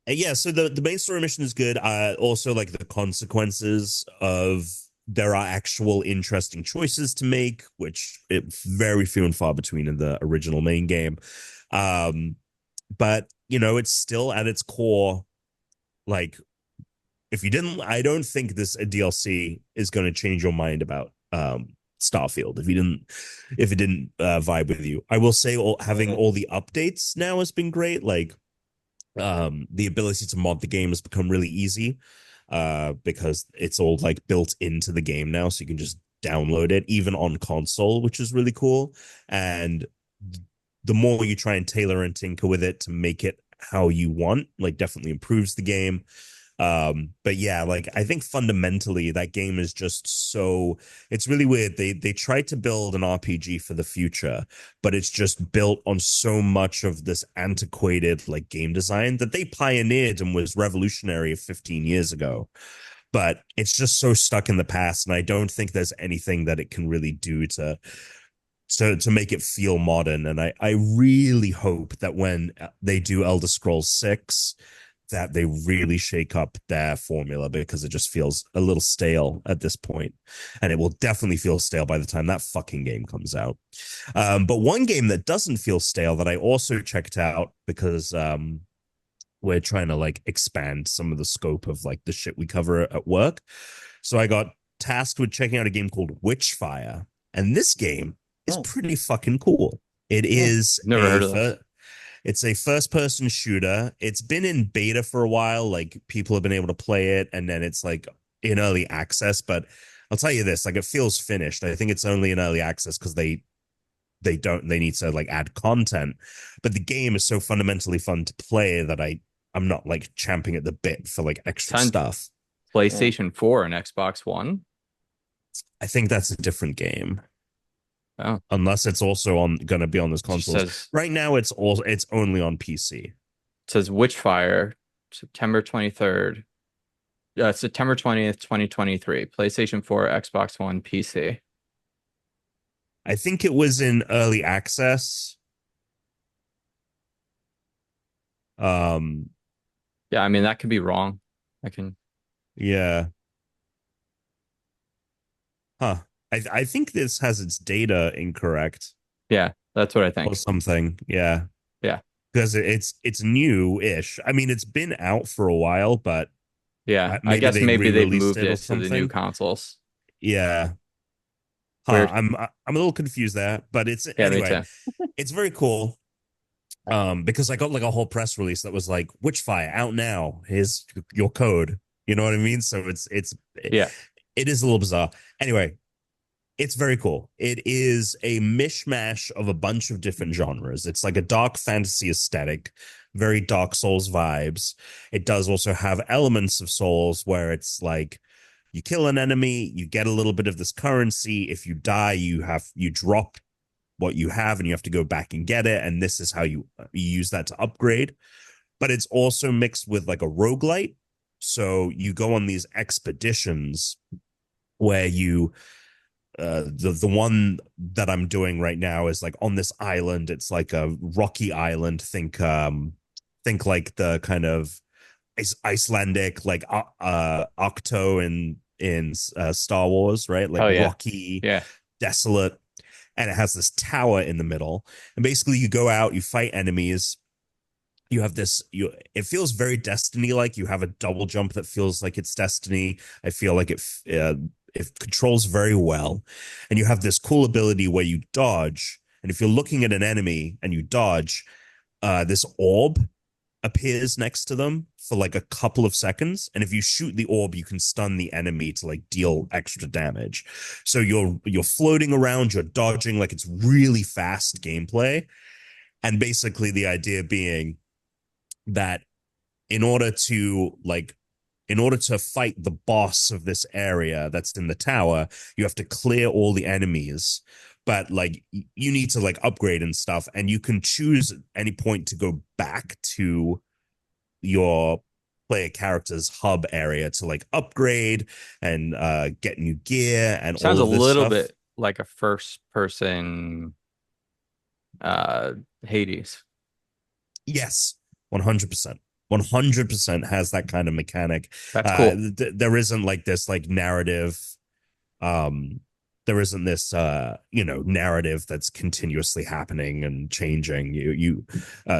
yeah, so the main story mission is good. Also like the consequences of there are actual interesting choices to make, which it's very few and far between in the original main game. Um, but it's still at its core, like if you didn't, I don't think this DLC is going to change your mind about Starfield. If it didn't vibe with you, I will say having all the updates now has been great. Like the ability to mod the game has become really easy because it's all like built into the game now, so you can just download it even on console, which is really cool. And the more you try and tailor and tinker with it to make it how you want, like definitely improves the game. But yeah, like I think fundamentally that game is just so, it's really weird. They tried to build an RPG for the future, but it's just built on so much of this antiquated like game design that they pioneered and was revolutionary 15 years ago. But it's just so stuck in the past, and I don't think there's anything that it can really do to make it feel modern. And I really hope that when they do Elder Scrolls 6, that they really shake up their formula because it just feels a little stale at this point. And it will definitely feel stale by the time that fucking game comes out. But one game that doesn't feel stale that I also checked out because we're trying to like expand some of the scope of like the shit we cover at work. So I got tasked with checking out a game called Witchfire. And this game is Oh, pretty fucking cool. It yeah. is Never heard of this. it's a first person shooter. It's been in beta for a while. Like people have been able to play it, and then it's like in early access. But I'll tell you this, like it feels finished. I think it's only in early access because they need to like add content. But the game is so fundamentally fun to play that I'm not like champing at the bit for like extra Ton- stuff. PlayStation 4 and Xbox One. I think that's a different game. Oh, Unless it's also on going to be on this it just console. says Right now it's only on PC. it says Witchfire, September 23rd. September 20th, 2023. PlayStation 4, Xbox One, PC. I think it was in early access. Um, Yeah, I mean that could be wrong. I can yeah. Huh. I think this has its data incorrect Yeah, that's what I or think. something. Yeah. Yeah. Because it's new-ish. I mean, it's been out for a while, but Yeah. I maybe guess they maybe they've re-released moved it or it to the new something. consoles. Yeah. Huh. Weird. I'm a little confused there, but it's Yeah, me anyway, too. it's very cool. Because I got like a whole press release that was like Witchfire out now. Here's your code. You know what I mean? So Yeah. it is a little bizarre. Anyway, it's very cool. It is a mishmash of a bunch of different genres. It's like a dark fantasy aesthetic, very Dark Souls vibes. It does also have elements of Souls where it's like you kill an enemy, you get a little bit of this currency. If you die, you drop what you have and you have to go back and get it. And this is how you use that to upgrade. But it's also mixed with like a roguelite. So you go on these expeditions where you the one that I'm doing right now is like on this island. It's like a rocky island. Think like the kind of Icelandic like Octo in Star Wars, right? Like Oh yeah. rocky, Yeah. desolate, and it has this tower in the middle. And basically, you go out, you fight enemies, you have this, it feels very Destiny like. You have a double jump that feels like it's Destiny. I feel like it controls very well. And you have this cool ability where you dodge, and if you're looking at an enemy and you dodge, this orb appears next to them for like a couple of seconds, and if you shoot the orb you can stun the enemy to like deal extra damage. So you're floating around, you're dodging, like it's really fast gameplay. And basically the idea being that in order to fight the boss of this area that's in the tower, you have to clear all the enemies. But like you need to like upgrade and stuff, and you can choose at any point to go back to your player character's hub area to like upgrade and get new gear and Sounds all a of this little stuff. bit like a first person Hades. Yes, 100%. 100% has that kind of mechanic. That's cool. There isn't like this like narrative. There isn't this narrative that's continuously happening and changing. You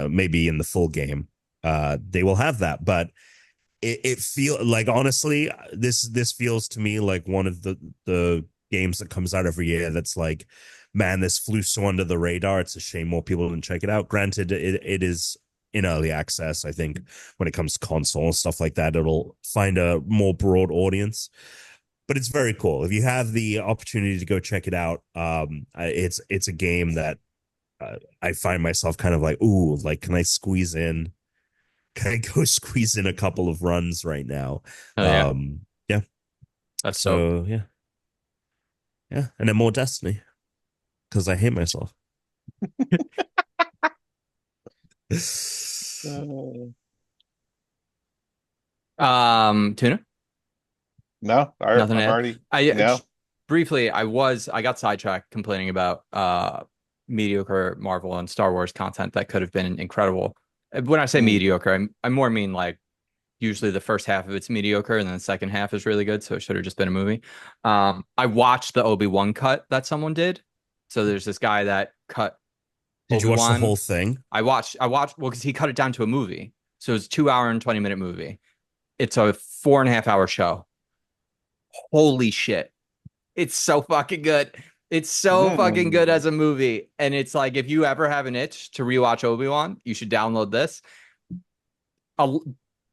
maybe in the full game they will have that, but it feel like, honestly, this feels to me like one of the games that comes out every year that's like, man, this flew so under the radar. It's a shame more people didn't check it out. Granted, it is in early access. I think when it comes to console and stuff like that, it'll find a more broad audience. But it's very cool. If you have the opportunity to go check it out, it's a game that I find myself kind of like, ooh, like, can I squeeze in? Can I go squeeze in a couple of runs right now? Oh, yeah. Yeah. That's so yeah. Yeah. And then more Destiny. Because I hate myself. Tuna? No, Nothing to I'm add. already I no. just, briefly, I got sidetracked complaining about mediocre Marvel and Star Wars content that could have been incredible. When I say mediocre, I more mean like usually the first half of it's mediocre and then the second half is really good, so it should have just been a movie. I watched the Obi-Wan cut that someone did. So there's this guy that cut Did you watch the Obi-Wan. whole thing? I watched well, because he cut it down to a movie. So it's 2 hour and 20-minute movie. It's a 4.5 hour show. Holy shit. It's so fucking good. It's so fucking good as a movie. And it's like, if you ever have an itch to rewatch Obi-Wan, you should download this.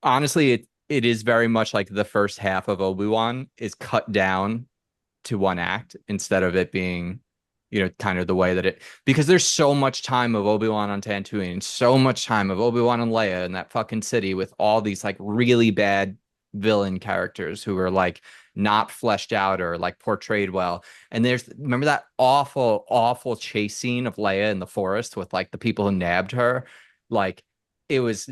Honestly, it is very much like the first half of Obi-Wan is cut down to one act instead of it being, kind of the way that because there's so much time of Obi-Wan on Tatooine and so much time of Obi-Wan and Leia in that fucking city with all these like really bad villain characters who are like not fleshed out or like portrayed well. And remember that awful chase scene of Leia in the forest with like the people who nabbed her? Like it was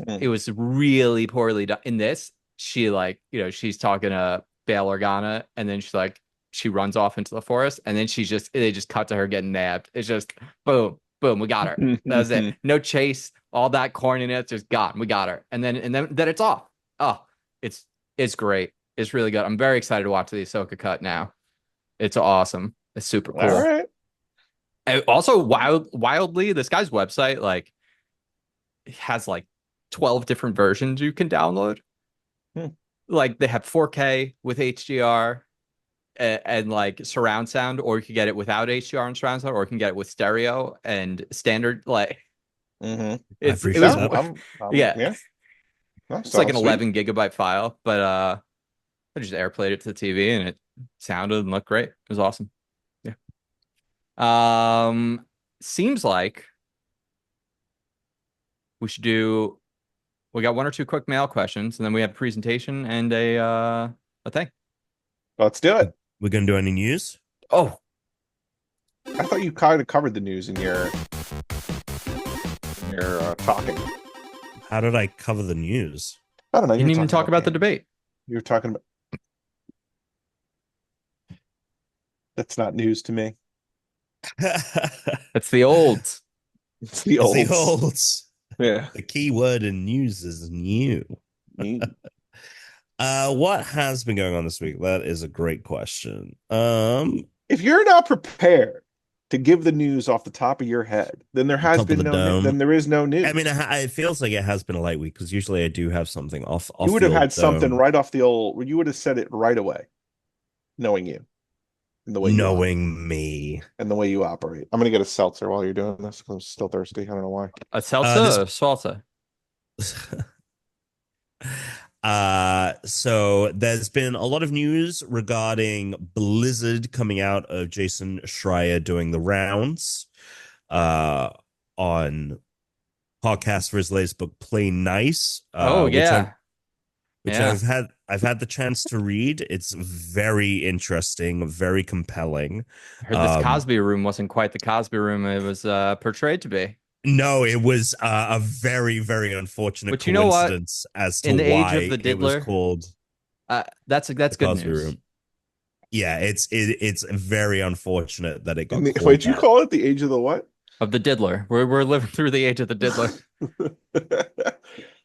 really poorly done. In this, she like, she's talking to Bail Organa, and then she runs off into the forest, and then they just cut to her getting nabbed. It's just boom, boom, we got her. That was it. No chase, all that corniness, just gone. We got her. And then it's off. Oh, it's great. It's really good. I'm very excited to watch the Ahsoka cut now. It's awesome. It's super cool. All right. And also wildly, this guy's website like has like 12 different versions you can download. Like they have 4K with HDR and like surround sound, or you can get it without HDR and surround sound, or you can get it with stereo and standard. Like yeah. It's like an 11 GB file, but I just airplayed it to the TV and it sounded and looked great. It was awesome. Yeah. Seems like we got one or two quick mail questions, and then we have a presentation and a thing. Let's do it. We're gonna do any news? Oh, I thought you kind of covered the news in your talking. How did I cover the news? I don't know. You didn't even talk about the debate. You were talking about. That's not news to me. It's the olds. It's the olds. It's the olds. Yeah. The key word in news is new. What has been going on this week? That is a great question. If you're not prepared to give the news off the top of your head, then there has Top of been the no dome. then there is no news. I mean, it feels like it has been a light week because usually I do have something off you would the have old had something dome. right off the old. You would have said it right away, knowing you and the way you operate. Knowing me. And the way you operate. I'm gonna get a seltzer while you're doing this because I'm still thirsty. I don't know why. A salsa This or salsa? So there's been a lot of news regarding Blizzard coming out of Jason Schreier doing the rounds on podcast for his latest book, Play Nice. Oh yeah, which yeah. I've had the chance to read. It's very interesting, very compelling. I heard this Cosby room wasn't quite the Cosby room it was portrayed to be. No, it was a very, very unfortunate But you know what? coincidence as to In the age why of the it was diddler, called that's the good Cosby news. Room. Yeah, it's very unfortunate that it got called Wait, you that. call it the age of the what? Of the diddler. We're living through the age of the diddler.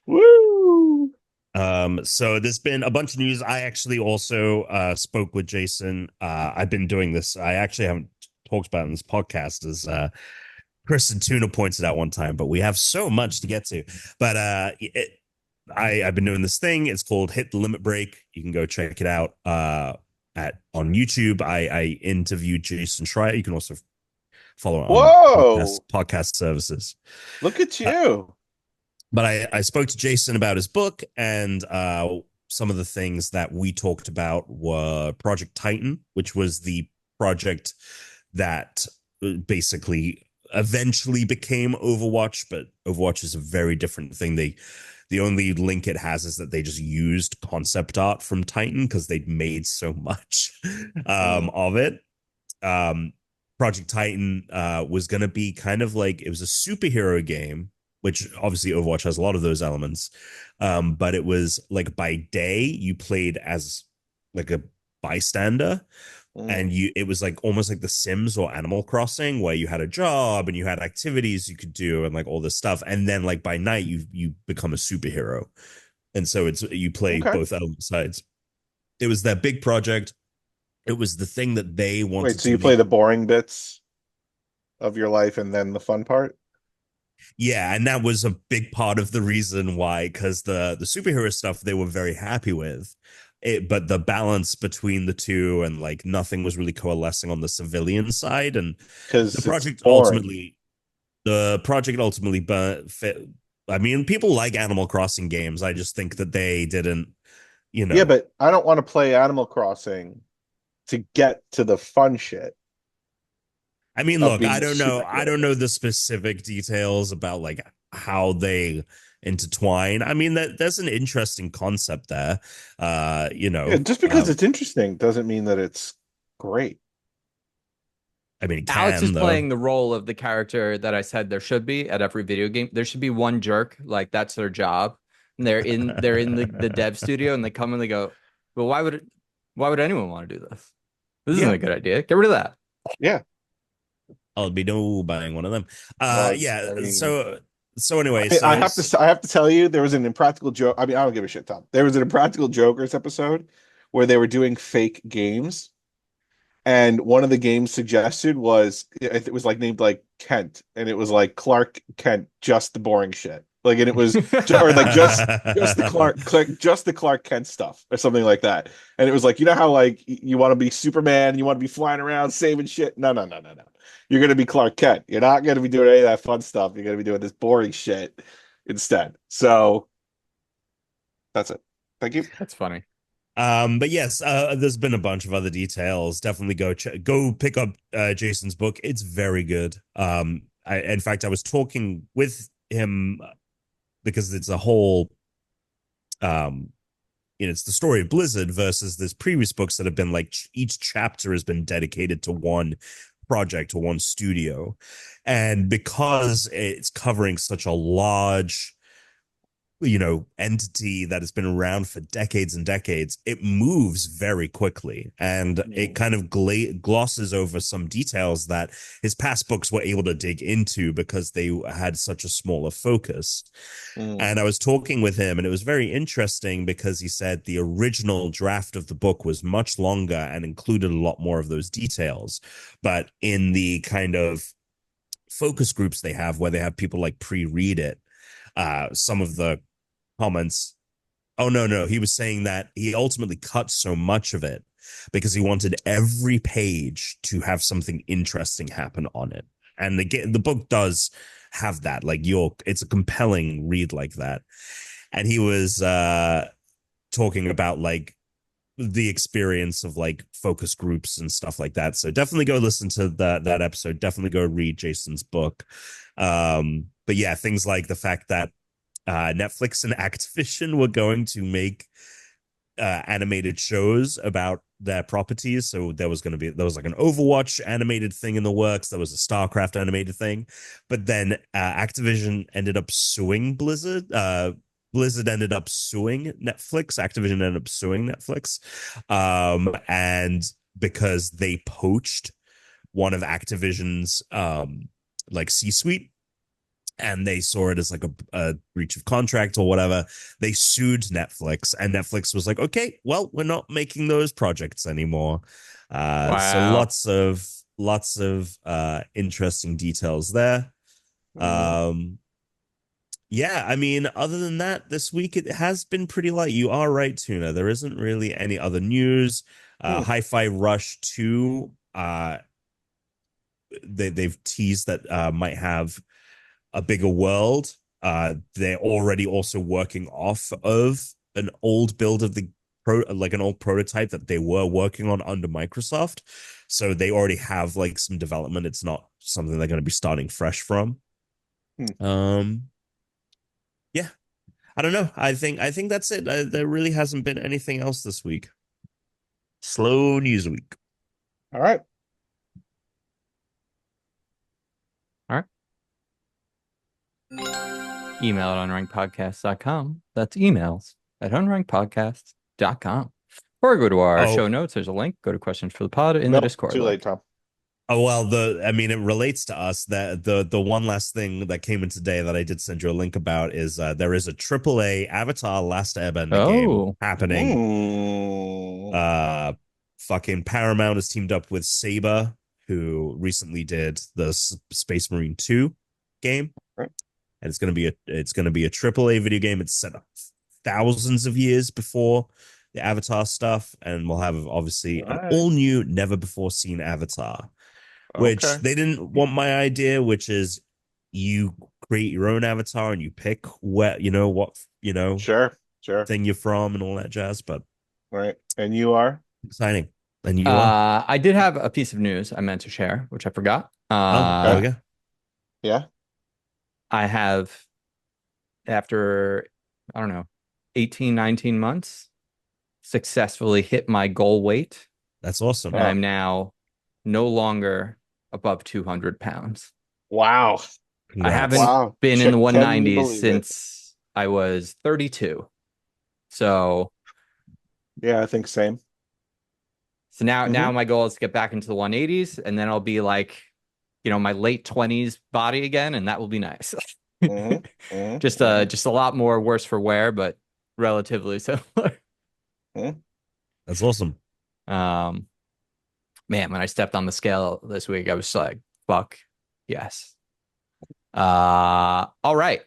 Woo! So there's been a bunch of news. I actually also spoke with Jason. I've been doing this. I actually haven't talked about it in this podcast as Chris and Tuna pointed out one time, but we have so much to get to. But I've been doing this thing. It's called Hit the Limit Break. You can go check it out on YouTube. I interviewed Jason Schreier. You can also follow it on podcast services. Look at you. But I spoke to Jason about his book, and some of the things that we talked about were Project Titan, which was the project that basically eventually became Overwatch, but Overwatch is a very different thing. The only link it has is that they just used concept art from Titan because they'd made so much of it. Project Titan was going to be kind of like, it was a superhero game, which obviously Overwatch has a lot of those elements. But it was like by day you played as like a bystander, and it was like almost like The Sims or Animal Crossing, where you had a job and you had activities you could do and like all this stuff, and then like by night you become a superhero, and so you play both element sides. It was that big project. It was the thing that they wanted. Wait, so you play the boring bits of your life and then the fun part? Yeah, and that was a big part of the reason why, because the superhero stuff they were very happy with. But the balance between the two and like nothing was really coalescing on the civilian side, and the project ultimately fit. I mean, people like Animal Crossing games. I just think that they didn't, Yeah, but I don't want to play Animal Crossing to get to the fun shit. I mean, look, I don't know. I don't know the specific details about like how they intertwine. I mean, there's an interesting concept there. Just because it's interesting doesn't mean that it's great. I mean, Alex is playing the role of the character that I said there should be at every video game. There should be one jerk, like that's their job. And they're in the dev studio, and they come and they go, well, why would anyone want to do this? This isn't a good idea. Get rid of that. Yeah. I'll be buying one of them. So anyway, I have to tell you, there was an impractical joke. I mean, I don't give a shit, Tom. There was an Impractical Jokers episode where they were doing fake games, and one of the games suggested was it was like named like Kent, and it was like Clark Kent, just the boring shit. Like, and it was or like just the Clark Kent stuff or something like that. And it was like, you know how like you want to be Superman, you want to be flying around saving shit. No. You're going to be Clark Kent. You're not going to be doing any of that fun stuff. You're going to be doing this boring shit instead. So that's it. Thank you. That's funny. But yes, there's been a bunch of other details. Definitely go pick up Jason's book. It's very good. In fact, I was talking with him because it's a whole, it's the story of Blizzard versus this previous books that have been like each chapter has been dedicated to one project or one studio, and because it's covering such a large entity that has been around for decades and decades, it moves very quickly, and it kind of glosses over some details that his past books were able to dig into because they had such a smaller focus. And I was talking with him, and it was very interesting because he said the original draft of the book was much longer and included a lot more of those details, but in the kind of focus groups they have, where they have people like pre-read it, some of the comments. Oh, no. He was saying that he ultimately cut so much of it because he wanted every page to have something interesting happen on it. And the book does have that. Like, it's a compelling read like that. And he was talking about like the experience of like focus groups and stuff like that. So definitely go listen to that episode. Definitely go read Jason's book. But yeah, things like the fact that Netflix and Activision were going to make animated shows about their properties. So there was like an Overwatch animated thing in the works. There was a StarCraft animated thing, but then Activision ended up suing Blizzard. Blizzard ended up suing Netflix. Activision ended up suing Netflix, and because they poached one of Activision's like C-suite, and they saw it as like a breach of contract or whatever. They sued Netflix, and Netflix was like, okay, well, we're not making those projects anymore. So lots of interesting details there. Yeah, I mean, other than that, this week it has been pretty light. You are right, Tuna. There isn't really any other news. Hi-Fi Rush 2, they've teased that might have a bigger world. They're already also working off of an old build of an old prototype that they were working on under Microsoft. So they already have like some development. It's not something they're going to be starting fresh from. Yeah, I don't know. I think that's it. There really hasn't been anything else this week. Slow news week. All right. Email at unrankedpodcast.com. That's emails at unrankedpodcast.com. Or go to our show notes. There's a link. Go to questions for the pod in the Discord. Too late, Tom. Oh, well, it relates to us. That the one last thing that came in today that I did send you a link about is there is a AAA Avatar Last Airbender game happening. Fucking Paramount has teamed up with Saber, who recently did the Space Marine 2 game. Right. And it's gonna be a AAA video game. It's set up thousands of years before the Avatar stuff, and we'll have obviously an all new, never before seen Avatar, which they didn't want my idea, which is you create your own avatar and you pick where sure thing you're from and all that jazz. But right, and you are exciting, and you are. I did have a piece of news I meant to share, which I forgot. There we go. Yeah. I have, after, I don't know, 18, 19 months, successfully hit my goal weight. That's awesome. And I'm now no longer above 200 pounds. Wow. Congrats. I haven't been in the 190s since I was 32. So. Yeah, I think same. So now my goal is to get back into the 180s, and then I'll be like, my late 20s body again, and that will be nice. Just a lot more worse for wear, but relatively similar. That's awesome. Man, when I stepped on the scale this week, I was like, fuck yes. All right.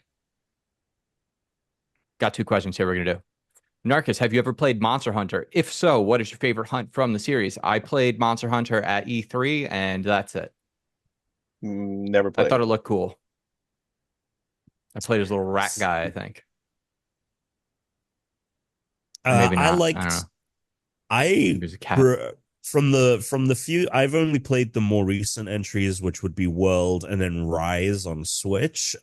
Got 2 questions here we're gonna do. Narcus, have you ever played Monster Hunter? If so, what is your favorite hunt from the series? I played Monster Hunter at E3, and that's it. Never played. I thought it looked cool. I played as a little rat guy, I think. Maybe not. From the few, I've only played the more recent entries, which would be World and then Rise on Switch.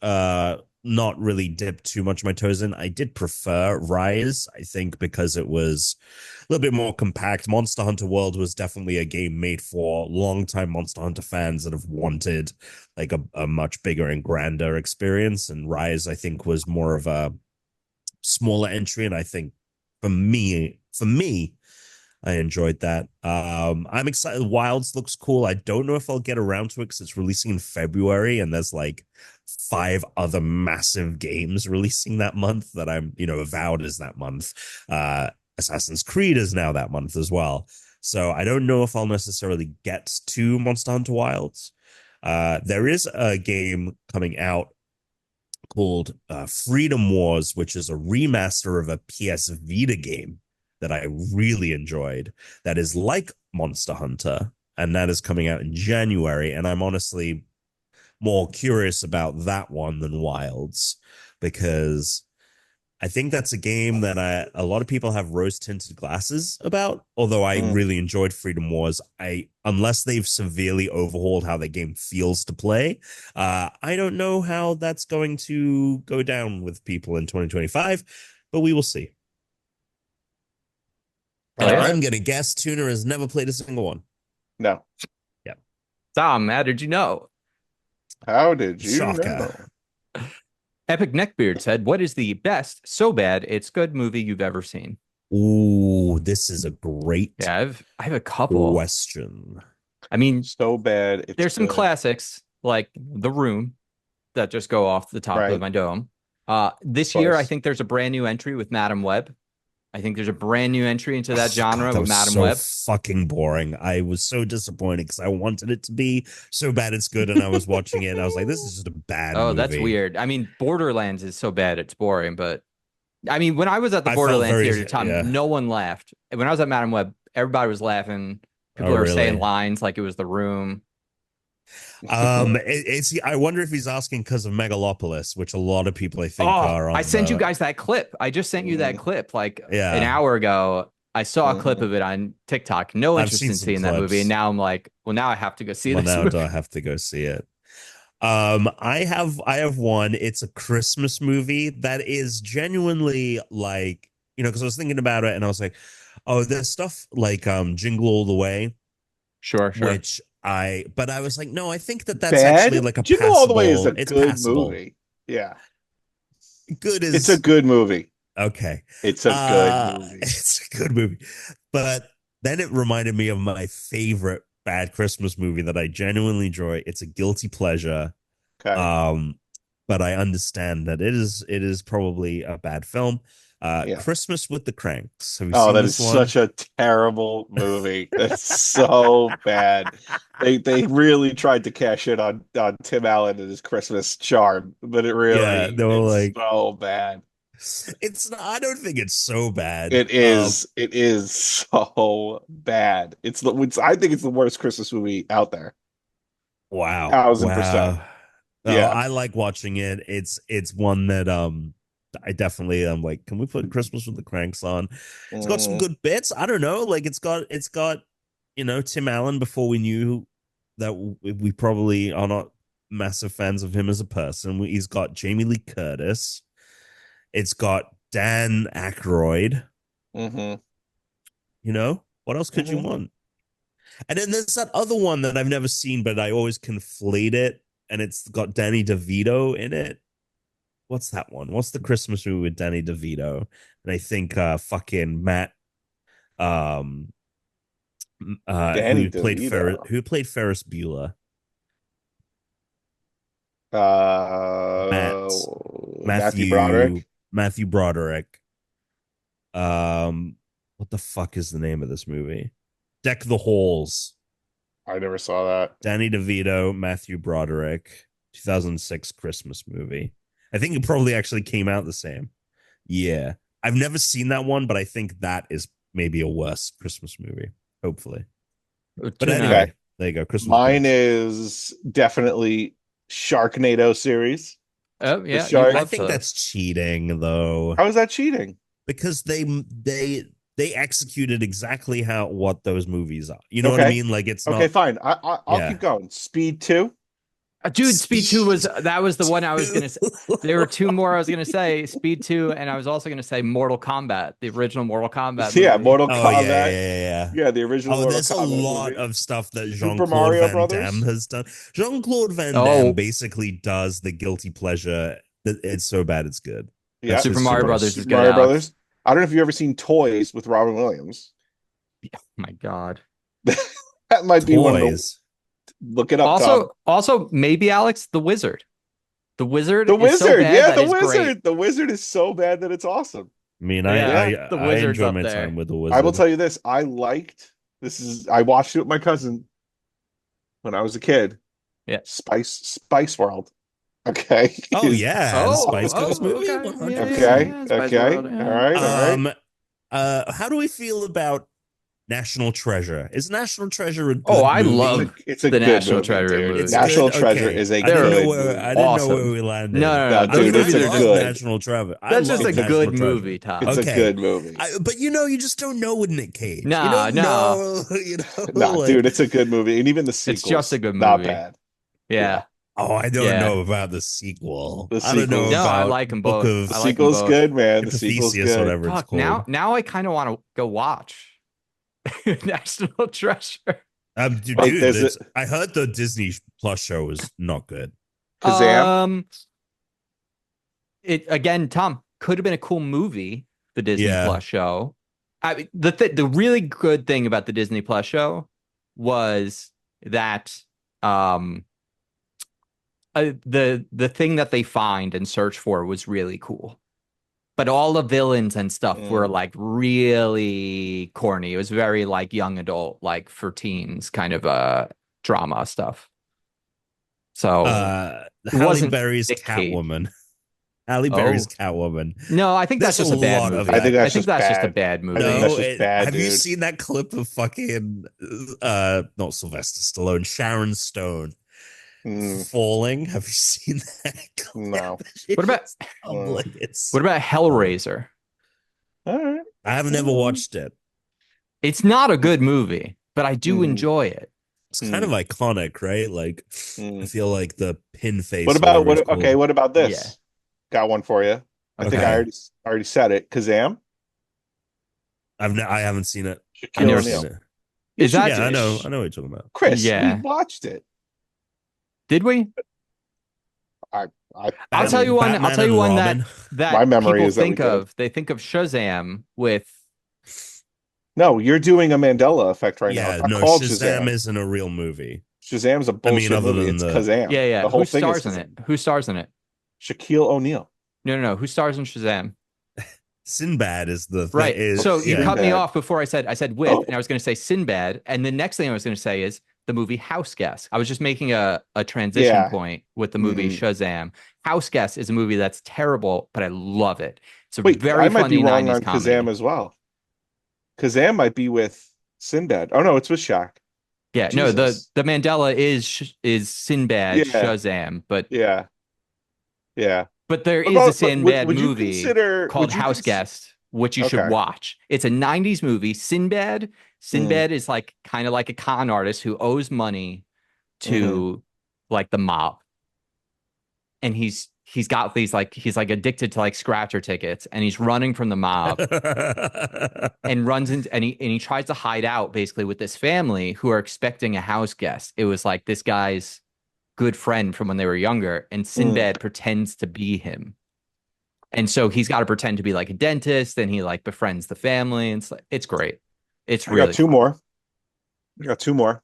Not really dipped too much of my toes in. I did prefer Rise, I think, because it was a little bit more compact. Monster Hunter World was definitely a game made for longtime Monster Hunter fans that have wanted like a much bigger and grander experience. And Rise, I think, was more of a smaller entry, and I think for me, I enjoyed that. I'm excited. Wilds looks cool. I don't know if I'll get around to it because it's releasing in February, and there's like 5 other massive games releasing that month that I'm, avowed as that month. Assassin's Creed is now that month as well. So I don't know if I'll necessarily get to Monster Hunter Wilds. There is a game coming out called Freedom Wars, which is a remaster of a PS Vita game that I really enjoyed. That is like Monster Hunter, and that is coming out in January. And I'm honestly more curious about that one than Wilds, because I think that's a game that a lot of people have rose-tinted glasses about. Although I really enjoyed Freedom Wars, unless they've severely overhauled how the game feels to play, I don't know how that's going to go down with people in 2025, but we will see. And I'm going to guess Tuna has never played a single one. No. Yeah. Tom, how did you know? How did you Shocker. know? Epic Neckbeard said, "What is the best, so bad it's good movie you've ever seen?" Ooh, this is a great I have a couple. question. I mean, So bad. There's some classics like The Room that just go off the top of my dome. This year, I think there's a brand new entry with Madam Web. I think there's a brand new entry into that genre with Madam Web. Fucking boring. I was so disappointed because I wanted it to be so bad it's good, and I was watching it and I was like, this is just a bad movie. That's weird. I mean, Borderlands is so bad it's boring, but I mean, when I was at the Borderlands theater, Tom, no one laughed. When I was at Madam Web, everybody was laughing. People were saying lines like it was The Room. I wonder if he's asking because of Megalopolis, which a lot of people I think are on. I sent you guys that clip. I just sent you that clip like an hour ago. I saw a clip of it on TikTok. No interest in seeing that movie, and now I'm like, well, now I have to go see this. Now movie. do I have to go see it? I have one. It's a Christmas movie that is genuinely like, because I was thinking about it and I was like, oh, there's stuff like Jingle All the Way. Sure. But I was like, no, I think that's bad? actually like a Jingle passable. All the Way is a good passable. movie. Yeah. It's a good movie. Okay. It's a good movie. It's a good movie. But then it reminded me of my favorite bad Christmas movie that I genuinely enjoy. It's a guilty pleasure. Okay. But I understand that it is probably a bad film. Christmas with the Cranks. Have you seen that this is one? such a terrible movie. It's so bad. They really tried to cash in on Tim Allen and his Christmas charm, but it really they were like so bad. It's not, I don't think it's so bad. It is. It is so bad. I think it's the worst Christmas movie out there. Wow. 1000%. Yeah. I like watching it. It's one that I definitely am like, can we put Christmas with the Cranks on? It's got some good bits. I don't know. Like it's got Tim Allen before we knew that we probably are not massive fans of him as a person. He's got Jamie Lee Curtis. It's got Dan Aykroyd. What else could you want? And then there's that other one that I've never seen, but I always conflate it. And it's got Danny DeVito in it. What's that one? What's the Christmas movie with Danny DeVito? And I think fucking Matt who played Ferris Bueller. Matthew Broderick. What the fuck is the name of this movie? Deck the Halls. I never saw that. Danny DeVito, Matthew Broderick, 2006 Christmas movie. I think it probably actually came out the same. Yeah. I've never seen that one, but I think that is maybe a worse Christmas movie. Hopefully. But anyway, there you go. Christmas. Mine is definitely Sharknado series. Oh yeah, I think that's cheating, though. How is that cheating? Because they executed exactly what those movies are. You know what I mean? Like it's okay. Fine. I'll keep going. Speed 2. Dude, Speed 2 was the one I was gonna say. There were two more I was gonna say, Speed 2, and I was also gonna say Mortal Kombat, the original Mortal Kombat movie. Yeah, Mortal Kombat. Yeah, the original. Mortal there's Kombat a lot movie. of stuff that Jean-Claude Van Damme has done. Jean-Claude Van Damme basically does the guilty pleasure. It's so bad, it's good. Yeah, Super Mario Brothers is Super good, Mario Alex. Brothers. I don't know if you've ever seen Toys with Robin Williams. Oh my God. That might be one of the. Toys. Look it up, Tom. Also, maybe Alex, The Wizard. The Wizard The is so Wizard, bad yeah, that the it's Wizard. great. The Wizard is so bad that it's awesome. I mean, Yeah, The I Wizard's enjoy up my there. time with the Wizard. I will tell you this: I watched it with my cousin when I was a kid. Yeah. Spice World. Okay. Oh yeah, the Oh, Spice Girls movie. okay. 100%. Yeah, Okay. Spice World, yeah. All right. How do we feel about National Treasure? Is National Treasure a good Oh, I movie? love It's a the good National movie, Treasure dude. movie. National good? Treasure Okay. is a I didn't good know where movie. I didn't know where Awesome. we landed. No, dude, those it's a movies are good. National Treasure. I That's just love a National good Treasure. movie, Tom. It's a Okay. good movie. But you just don't know with Nick Cage. Nah, you don't nah. know. Nah, like- dude, it's a good movie, and even the sequel. It's just a good Not movie. bad. Yeah. Oh, I don't Yeah. know about the sequel. The I don't know sequel. No, I about like 'em Book both. of The I like 'em sequel's both. good, man. The sequel's Epiphysius, good. whatever it's Fuck, called. now I kind of want to go watch National Treasure. Dude, Wait, there's I heard the Disney Plus show was not good. Kazam. It again, Tom, could have been a cool movie. The Disney Yeah. Plus show. I mean, the really good thing about the Disney Plus show was that the thing that they find and search for was really cool. But all the villains and stuff were like really corny. It was very like young adult, like for teens kind of drama stuff. So Halle wasn't Berry's Nick Cage. Catwoman. Halle Berry's Catwoman. no, I think that's There's just a a bad lot of movie. that. I think that's just bad. a bad movie. I think that's just bad, have you dude. seen that clip of fucking not Sylvester Stallone, Sharon Stone falling? Have you seen that clip? No. What about what about Hellraiser? All right. I have never watched it. It's not a good movie, but I do enjoy it. It's kind of iconic, right? Like I feel like the pin face. What about whatever it's called. okay, what about this? Yeah. Got one for you. I think I already said it. Kazam. I haven't seen it. Shaquille I never O'Neal. seen it. Is that I know what you're talking about. Chris? Yeah. We watched it. Did we? I'll tell you one Batman that and Robin. My memory people is that we think did. of. They think of Shazam with No, you're doing a Mandela effect right now. Yeah, It's not no, called Shazam Shazam. isn't a real movie. Shazam's a bullshit other movie. than It's the- Kazam. yeah. The whole Who thing stars is in it? Who stars in it? Shaquille O'Neal. No. Who stars in Shazam? Sinbad is the thing. Right. So you cut me Sinbad. off before I said with, and I was going to say Sinbad, and the next thing I was going to say is the movie House Guest. I was just making a transition point with the movie Shazam. House Guest is a movie that's terrible, but I love it. It's a very I might funny be wrong 90s on comedy. Kazam as well. Kazam might be with Sinbad. Oh no, it's with Shaq. Yeah, no, Jesus. the Mandela is Sinbad, Yeah. Shazam, but Yeah. but there What is about- a Sinbad would you movie consider- called would you House cons- Guest, which you should Okay. watch. It's a 90s movie. Sinbad is like kind of like a con artist who owes money to like the mob. And he's got these he's addicted to like scratcher tickets, and he's running from the mob and runs into and he tries to hide out basically with this family who are expecting a house guest. It was like this guy's good friend from when they were younger, and Sinbad pretends to be him. And so he's got to pretend to be like a dentist, and he like befriends the family, and it's great. It's I really got two fun. more. I got two more.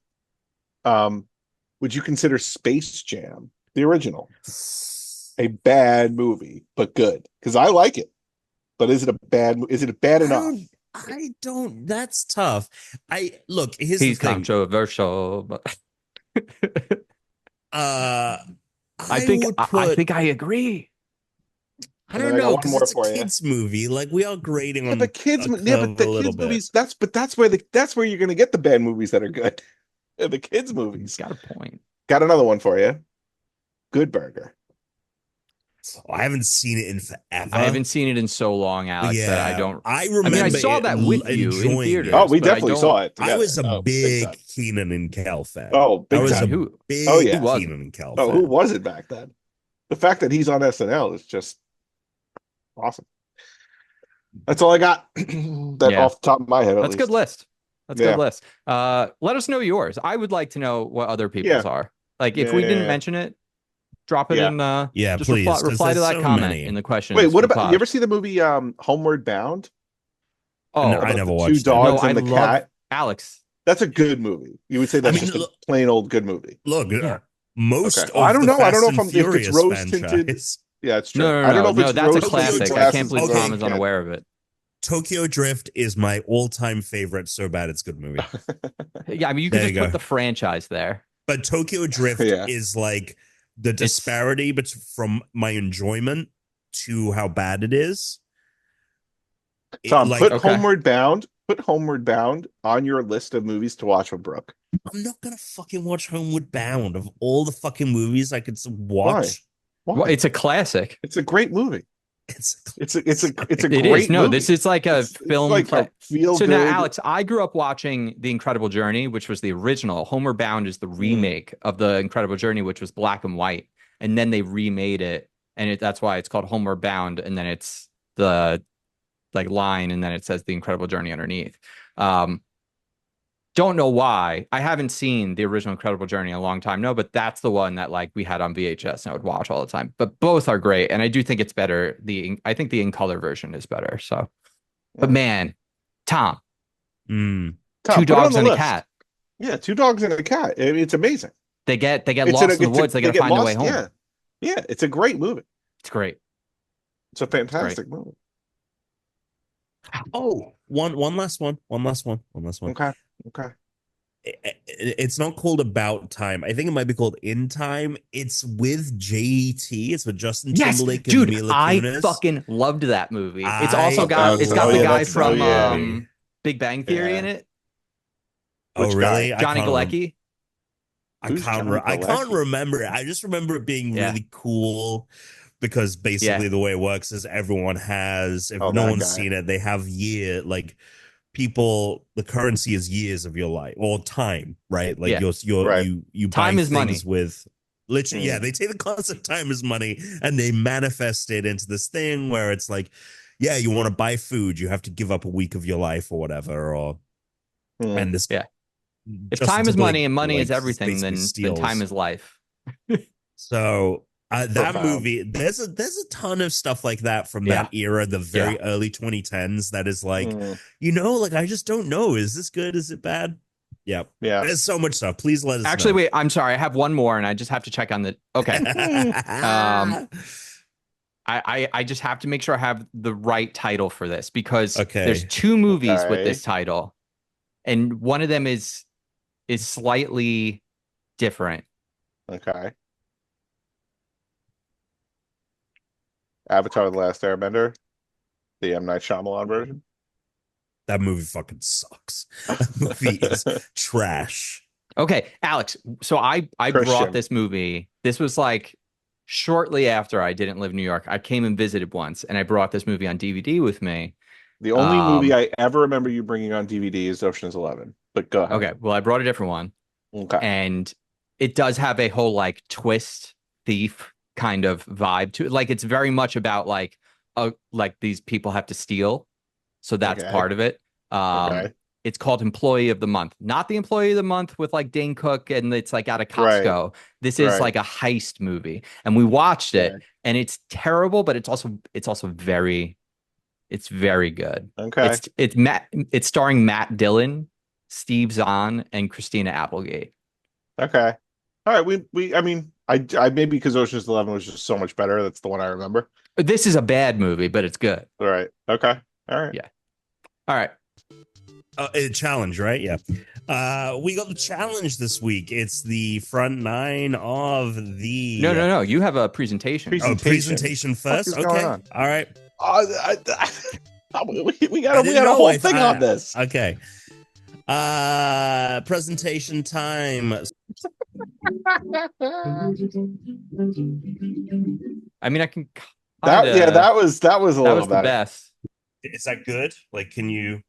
Would you consider Space Jam, the original, a bad movie but good? Because I like it. But is it bad enough? I don't. That's tough. Look. Here's He's the thing. controversial, but I think would I put- think I agree. I And don't then I got know one because more it's for a you. kids movie. Like we are grading Yeah, on but kids, a yeah, but the curve a little kids bit. movies. That's where you're gonna get the bad movies that are good. The kids movies. He's got a point. Got another one for you. Good Burger. I haven't seen it in forever. I haven't seen it in so long, Alex, that I don't. I remember. I saw that with you in enjoying theaters. it. Oh, we but I definitely don't- saw it. I together. was a Oh, big time. Keenan and Kel fan. Oh, big I was time. a Who? big Oh, yeah. Keenan and Kel Oh, fan. who was it back then? The fact that he's on SNL is just awesome. That's all I got. Off the top of my head. That's a good list. That's a good list. Let us know yours. I would like to know what other people's are. Like if we didn't mention it, Drop it Yeah. in. Yeah, Just please, 'cause reply to there's that so comment many. in the questions. Wait, what for the about pod. you ever see the movie Homeward Bound? No, Oh, I About never the watched two it. dogs no, I and the love cat. Alex. That's a good movie. You would say that's mean, just a look- plain old good movie. Look, Yeah. most Okay. I of don't the know. I don't Fast know and if it's Furious rose tinted. franchise. Yeah, it's true. No, no, I don't no, know if no. it's That's a rose classic. tinted I glasses. can't believe Okay. Tom is unaware of it. Tokyo Drift is my all-time favorite. So bad it's good movie. Yeah, I mean, you could There just you put go. the franchise there. But Tokyo Drift Yeah. is like the disparity from my enjoyment to how bad it is. Tom, Like, put Okay. Homeward Bound. Put Homeward Bound on your list of movies to watch with Brooke. I'm not gonna fucking watch Homeward Bound of all the fucking movies I could watch. Why? Well, it's a classic. It's a great movie. It's It's a It great is. No, movie. this is like a It's film. like a feel So good. now, Alex, I grew up watching The Incredible Journey, which was the original. Homeward Bound is the remake of The Incredible Journey, which was black and white, and then they remade it, and that's why it's called Homeward Bound, and then it's the like line, and then it says The Incredible Journey underneath. Don't know why. I haven't seen the original Incredible Journey in a long time. No, but that's the one that like we had on VHS and I would watch all the time. But both are great, and I do think it's better. I think the in color version is better. So, but man, Tom, Mm. Tom, two put it on dogs the and a list. cat. Yeah, two dogs and a cat. It's amazing. They get It's lost in the woods. They got to get find their way lost, home. Yeah, it's a great movie. It's great. It's a fantastic movie. Oh, one last one. Okay. It's not called About Time. I think it might be called In Time. It's with JT. It's with Justin Yes, Timberlake and dude, Mila I Kunis. fucking loved that movie. It's I also got it's got Oh, the yeah, guy that's from brilliant. Big Bang Theory in Yeah. it. Oh, Which really? guy? Johnny I can't Galecki. Who's Johnny I can't Galecki? remember it. I just remember it being Yeah. really cool because basically Yeah. the way it works is everyone has, if Oh, no that one's guy. seen it, they have people, the currency is years of your life or time, right? Like Yeah. your you Time buy is things money. with literally, yeah, Mm. they take the concept of time as money and they manifest it into this thing where it's like, yeah, you want to buy food, you have to give up a week of your life or whatever, or Mm. and this Yeah. If Justin time is Timberlake, money and money is like, everything, then basically time steals. is life. So that Profound. movie, there's a ton of stuff like that from that era, the very early 2010s. That is like, like I just don't know. Is this good? Is it bad? Yeah, Yeah. There's so much stuff. Please let us Actually, know. wait, I'm sorry. I have one more, and I just have to check on the. Okay, I just have to make sure I have the right title for this because Okay. there's two movies with Okay. this title, and one of them is slightly different. Okay. Avatar: The Last Airbender, the M. Night Shyamalan version. That movie fucking sucks. That movie is trash. Okay, Alex. So I Christian. brought this movie. This was like shortly after I didn't live in New York. I came and visited once, and I brought this movie on DVD with me. The only movie I ever remember you bringing on DVD is Ocean's 11. But go ahead. Okay, well, I brought a different one. Okay. And it does have a whole like twist thief kind of vibe to it. Like it's very much about like these people have to steal. So that's Okay. part of it. Okay. It's called Employee of the Month, not the Employee of the Month with like Dane Cook and it's like out of Costco. This is Right. like a heist movie. And we watched it Okay. and it's terrible, but it's also very good. Okay. It's starring Matt Dillon, Steve Zahn, and Christina Applegate. Okay. All right. I mean, I maybe because Ocean's 11 was just so much better. That's the one I remember. This is a bad movie, but it's good. All right. Okay. All right. Yeah. All right. A challenge, right? Yeah. We got the challenge this week. It's the front nine of the No. You have a presentation. presentation first. What is going Okay. on? All right. We got a whole thing on this. Okay. Presentation time. I mean, I can. That was a That little was the better. best. Is that good? Like, can you?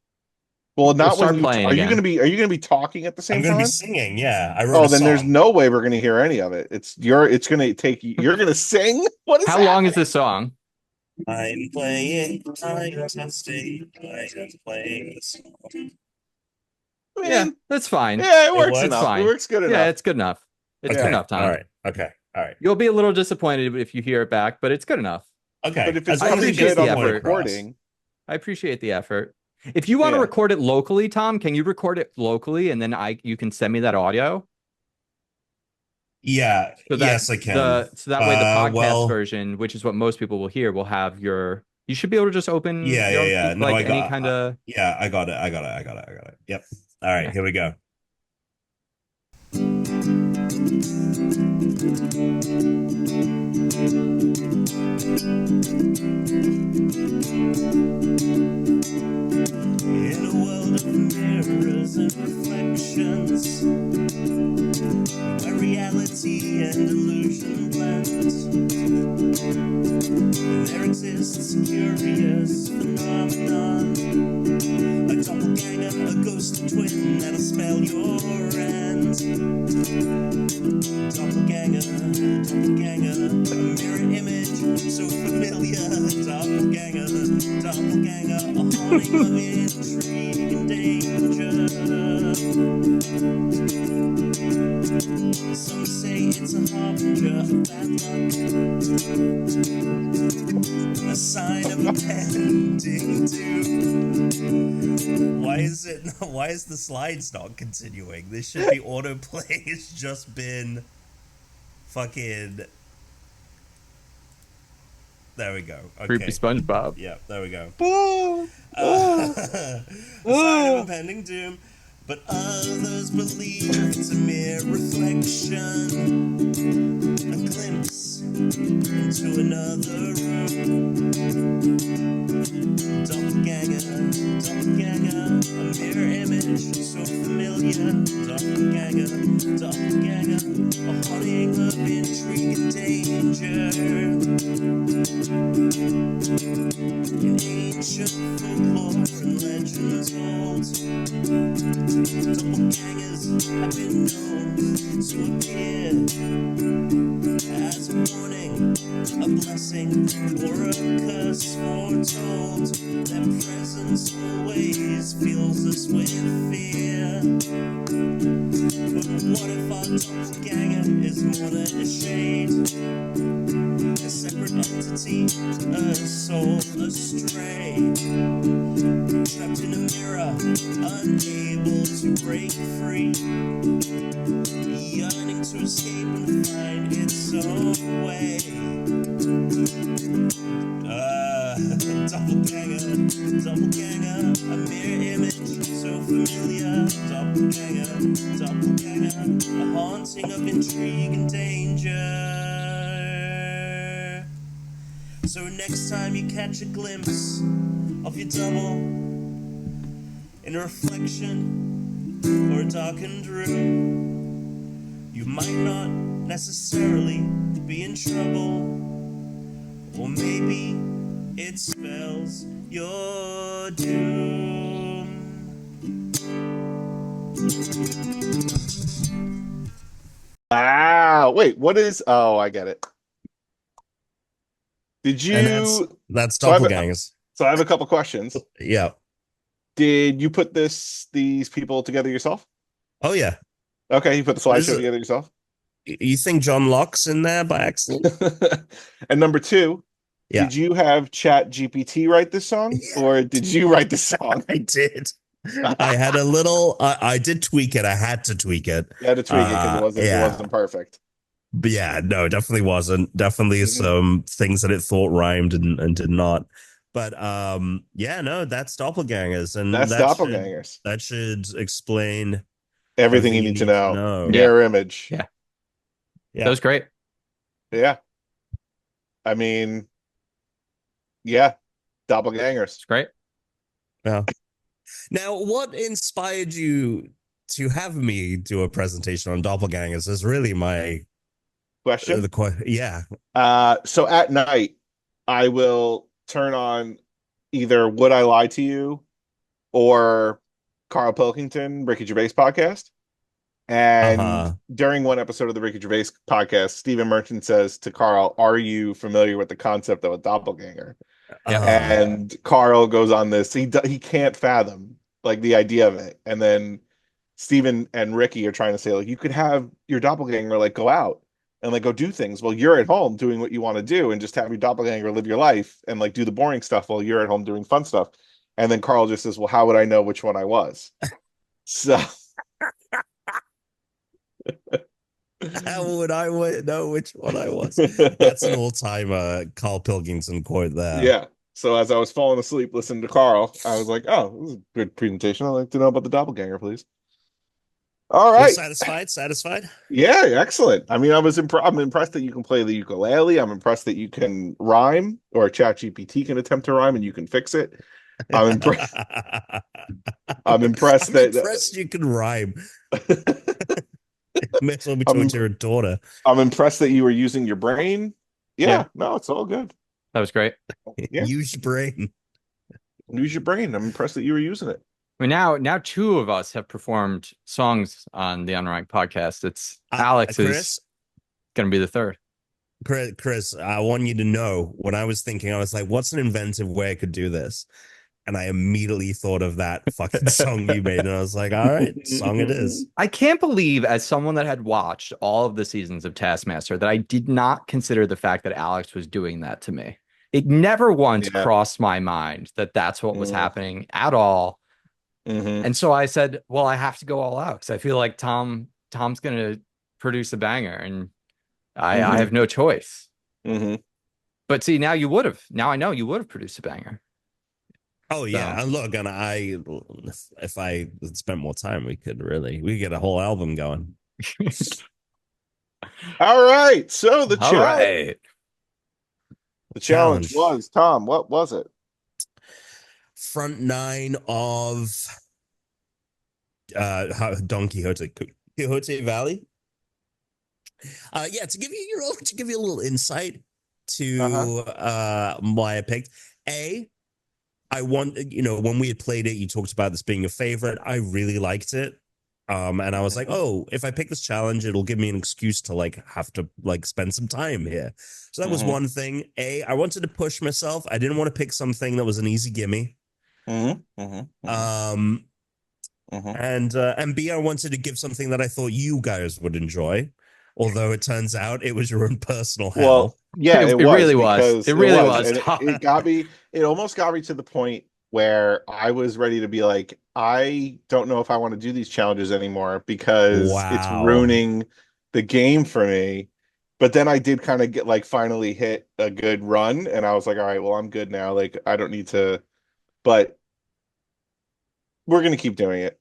Well, not We'll start when playing are you again. gonna be talking at the same I'm gonna time? be singing. Yeah, I wrote. Oh, a then there's song. no way we're gonna hear any of it. It's gonna take you're gonna sing. What is How that? long is this song? I'm playing. I'm testing. I'm playing this. Man, That's fine. yeah, it works works enough. fine. It works good enough. Yeah, it's good enough. It's good enough, Tom. All right. Okay. All right. You'll be a little disappointed if you hear it back, but it's good enough. Okay. But if it's I something appreciate good the on the effort. recording, I appreciate the effort. If you want to Yeah. record it locally, Tom, can you record it locally and then you can send me that audio Yeah. so that Yes, I can. way the podcast Well, version, which is what most people will hear, will have your. You should be able to just open yeah, your yeah, own yeah. No, like I any got. kind of. Yeah, I got it. I got it. I got it. I got it. Yep. All right. Yeah. Here we go. In a world of mirrors and reflections, where reality and illusion blend, there exists a curious phenomenon, a doppelganger, a ghostly twin that'll spell your end. Doppelganger, doppelganger, a mirror image so familiar. Doppelganger, doppelganger, a haunting of intrigue and danger. Some say it's a harbinger of bad luck, a sign of impending doom. Why is the slides not continuing? This should be autoplay. It's just been fucking. There we go. Okay. Creepy SpongeBob. Yeah, there we go. ah, A sign of impending doom, but others believe it's a mere reflection, a glimpse into another room. Doppelganger, doppelganger, a mirror image so familiar. Doppelganger, doppelganger, a haunting of intrigue and danger. In ancient folklore and legends old, doppelgangers have been known to appear as a warning, a blessing, or a curse foretold. Their presence always fills us with fear. But what if our doppelganger is more than a shade? A separate entity, a soul astray, trapped in a mirror, unable to break free, yearning to escape and find its own way. Doppelganger, doppelganger, a mirror image so familiar. Doppelganger, doppelganger, a haunting of intrigue and danger. So next time you catch a glimpse of your double in a reflection or a darkened room, you might not necessarily be in trouble, or maybe it spells your doom. wow. Wait, what is? Oh, I get it. Did And you? that's So I have a- doppelgangers. So I have a couple questions. Yeah. Did you put these people together yourself? Oh yeah. Okay, you put the This slideshow is- together yourself. You think John Locke's in there by accident? And number two, Yeah. did you have Chat GPT write this song, or did you write the song? I did. I had a little. I did tweak it. I had to tweak it. You had to tweak it because it Yeah. wasn't perfect. But yeah, no, definitely wasn't. Definitely some things that it thought rhymed and did not. But yeah, no, that's doppelgangers, and That's that doppelgangers. that should explain Everything you need to know. know. Mirror image. Yeah. Yeah. That was great. Yeah. I mean, yeah, doppelgangers. It's great. Yeah. Now, what inspired you to have me do a presentation on doppelgangers? Is really my Question. yeah. So at night, I will turn on either Would I Lie to You or Carl Pilkington, Ricky Gervais podcast. And during one episode of the Ricky Gervais podcast, Stephen Merchant says to Carl, "Are you familiar with the concept of a doppelganger?" And Carl goes on this. He can't fathom like the idea of it. And then Stephen and Ricky are trying to say like you could have your doppelganger like go out and like go do things. Well, you're at home doing what you want to do and just have your doppelganger live your life and like do the boring stuff while you're at home doing fun stuff. And then Carl just says, well, how would I know which one I was? So how would I know which one I was? That's an all-time Carl Pilkington quote there. yeah. So as I was falling asleep listening to Carl, I was like, oh, this is a good presentation. I'd like to know about the doppelganger, please. All You're right. satisfied? Yeah, excellent. I mean, I'm impressed that you can play the ukulele. I'm impressed that you can rhyme, or ChatGPT can attempt to rhyme and you can fix it. I'm impressed. I'm impressed I'm impressed you can rhyme. May as well be talking to your daughter. I'm impressed that you were using your brain. Yeah. No, it's all good. That was great. Yeah. Use your brain. Use your brain. I'm impressed that you were using it. I mean, now two of us have performed songs on the Unranked podcast. It's Alex Chris, is going to be the third. Chris, I want you to know, when I was thinking, I was like, what's an inventive way I could do this? And I immediately thought of that fucking song you made. And I was like, all right, song it is. I can't believe, as someone that had watched all of the seasons of Taskmaster, that I did not consider the fact that Alex was doing that to me. It never once crossed my mind that that's what was happening at all. And so I said, well, I have to go all out because I feel like Tom's going to produce a banger and I have no choice. But see, now you would have. Now I know you would have produced a banger. Oh yeah, and look, and if I spent more time, we could get a whole album going. All right, so the challenge Challenge was, Tom, what was it? Front nine of Don Quixote Valley. To give you a little insight to why I picked I want, when we had played it, you talked about this being your favorite. I really liked it. And I was like, oh, if I pick this challenge, it'll give me an excuse to have to spend some time here. So that was one thing. I wanted to push myself. I didn't want to pick something that was an easy gimme. And B, I wanted to give something that I thought you guys would enjoy. Although it turns out it was your own personal hell. Well, yeah, it really was. It really was. It got me. It almost got me to the point where I was ready to be like, I don't know if I want to do these challenges anymore because it's ruining the game for me. But then I did kind of get finally hit a good run, and I was like, all right, well, I'm good now. I don't need to. But we're gonna keep doing it.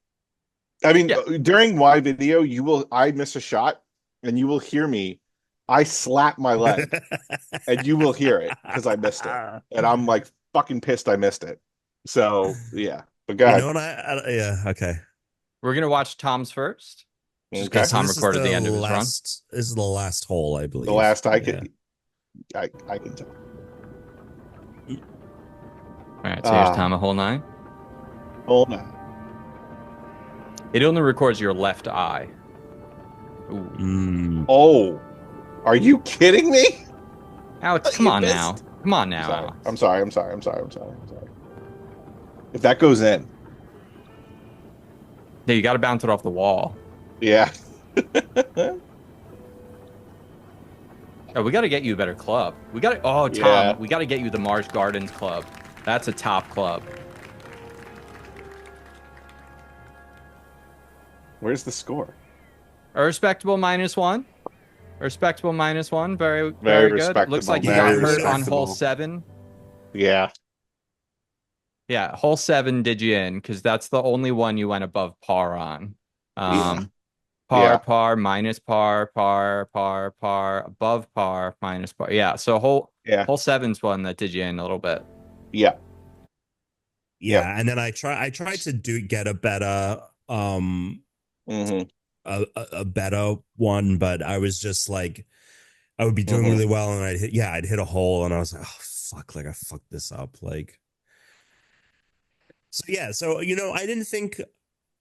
I mean, during my video, I miss a shot. And you will hear me. I slap my leg, and you will hear it because I missed it, and I'm fucking pissed I missed it. So yeah, but go ahead. Okay. We're gonna watch Tom's first. Okay. Because Tom recorded the end of his run. This is the last hole, I believe. The last I can tell. All right, so here's Tom a hole 9. Hole 9. It only records your left eye. Oh, are you kidding me? Alex, come on now. Come on now. I'm sorry. If that goes in. Yeah, you got to bounce it off the wall. Yeah. Oh, we got to get you a better club. We got to. Oh, Tom, we got to get you the Marsh Gardens club. That's a top club. Where's the score? A respectable -1. A respectable -1. Very, very good. Respectable. Looks like you got hurt on hole 7. Yeah. Yeah, hole 7 did you in because that's the only one you went above par on. Par, minus par, above par, minus par. Yeah, so hole 7's one that did you in a little bit. Yeah. And then I tried to get a better a better one, but I was just I would be doing really well, and I'd hit a hole, and I was like, oh fuck, I fucked this up, So I didn't think.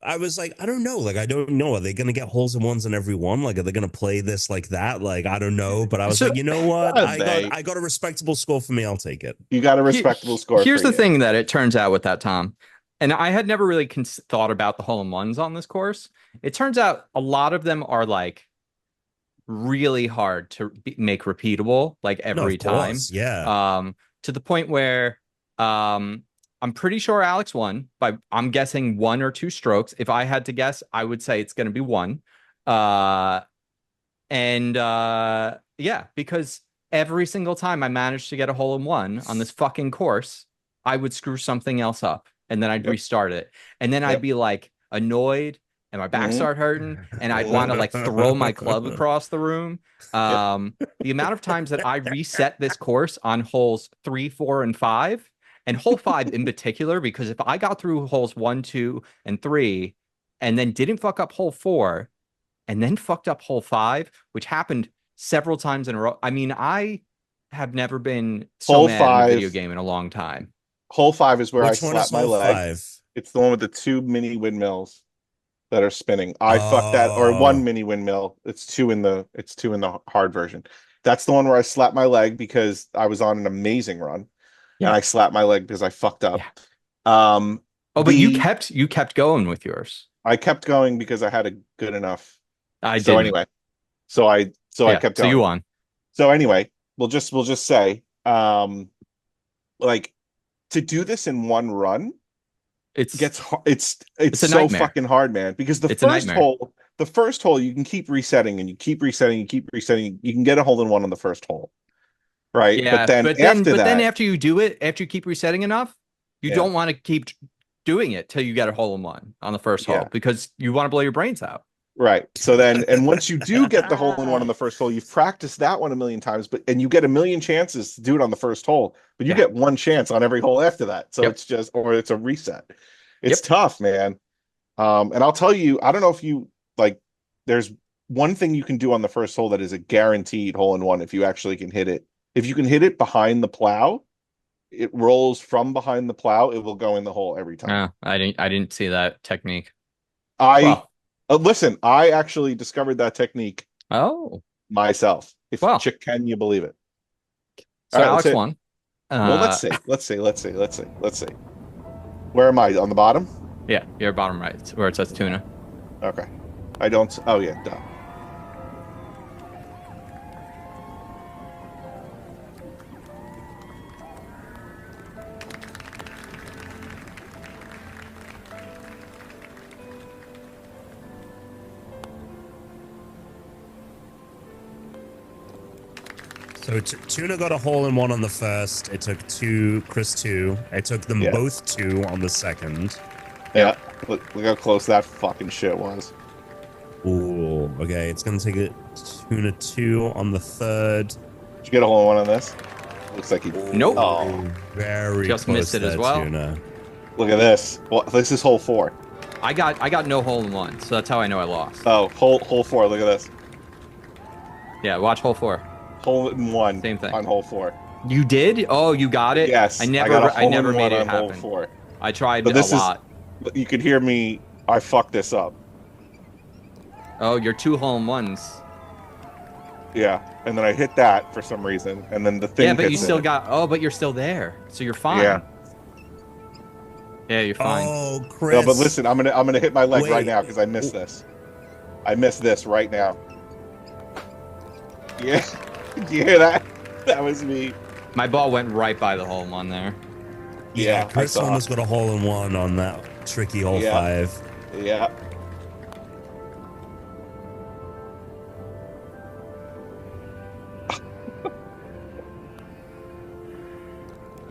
I was like, I don't know, I don't know. Are they gonna get holes and ones on every one? Are they gonna play this like that? I don't know. But I was like, you know what? I got a respectable score for me. I'll take it. You got a respectable score. Here's the thing that it turns out with that, Tom. And I had never really thought about the hole-in-ones on this course. It turns out a lot of them are really hard to make repeatable, like No, every of time. course, yeah. To the point where I'm pretty sure Alex won by, I'm guessing 1 or 2 strokes. If I had to guess, I would say it's going to be 1. Uh, and yeah, because every single time I managed to get a hole in one on this fucking course, I would screw something else up and then I'd Yep. restart it. And then I'd Yep. be like annoyed and my back Mhm. start hurting and I'd want to like throw my club across the room. The amount of times that I reset this course on holes 3, 4, and 5, and hole 5 in particular, because if I got through holes 1, 2, and 3 and then didn't fuck up hole 4 and then fucked up hole 5, which happened several times in a row. I mean, I have never been so Hole mad in a video 5. game in a long time. Hole 5 is where I Which one is slap my hole leg. 5? It's the one with the 2 mini windmills that are spinning. I fucked that, or 1 mini windmill. It's 2 in the hard version. That's the one where I slapped my leg because I was on an amazing run. Yeah. And I slapped my leg because I fucked up. Yeah. But you kept going with yours. I kept going because I had a good enough. I so didn't. anyway, so I kept going. So you won. So anyway, we'll just say, like, to do this in one run, it's so nightmare. fucking hard, man. Because the first hole, you can keep resetting and you keep resetting, you keep resetting. You can get a hole in one on the first hole, right? Yeah, but then after you do it, after you keep resetting enough, you don't want to keep doing it till you get a hole in one on the first hole because you want to blow your brains out. Right. So then, and once you do get the hole in one on the first hole, you've practiced that one a million times, and you get a million chances to do it on the first hole, but you get one chance on every hole after that. So it's just, or it's a reset. It's tough, man. And I'll tell you, I don't know if you like, there's one thing you can do on the first hole that is a guaranteed hole in one if you actually can hit it. If you can hit it behind the plow, it rolls from behind the plow, it will go in the hole every time. I didn't see that technique. Listen, I actually discovered that technique myself. Can you believe it? So Alex won. Well, let's see. Where am I? On the bottom? Yeah, you're bottom right, where it says Tuna. Okay. I don't. Oh yeah, duh. So Tuna got a hole in one on the first. It took Chris 2. It took them both 2 on the second. Yeah. Look how close that fucking shit was. Ooh, okay. It's going to take Tuna 2 on the third. Did you get a hole in one on this? Looks like he... Nope. Oh. Very just close missed it there, as well. Tuna. Look at this. Well, this is hole 4. I got no hole in one, so that's how I know I lost. Oh, hole 4. Look at this. Yeah, watch hole 4. Hole in one. Same thing. On hole 4. You did? Oh, you got it? Yes. I never made it happen. Hole 4. I tried a lot. You could hear me. I fucked this up. Oh, you're 2 hole in ones. Yeah, and then I hit that for some reason, and then the thing. Yeah, but you still got. Oh, but you're still there, so you're fine. Yeah. Yeah, you're fine. Oh, Chris. No, but listen, I'm gonna hit my leg right now because I missed this. I missed this right now. Yeah. Did you hear that? That was me. My ball went right by the hole in one there. Yeah, Chris almost got a hole in one on that tricky hole 5. Yeah.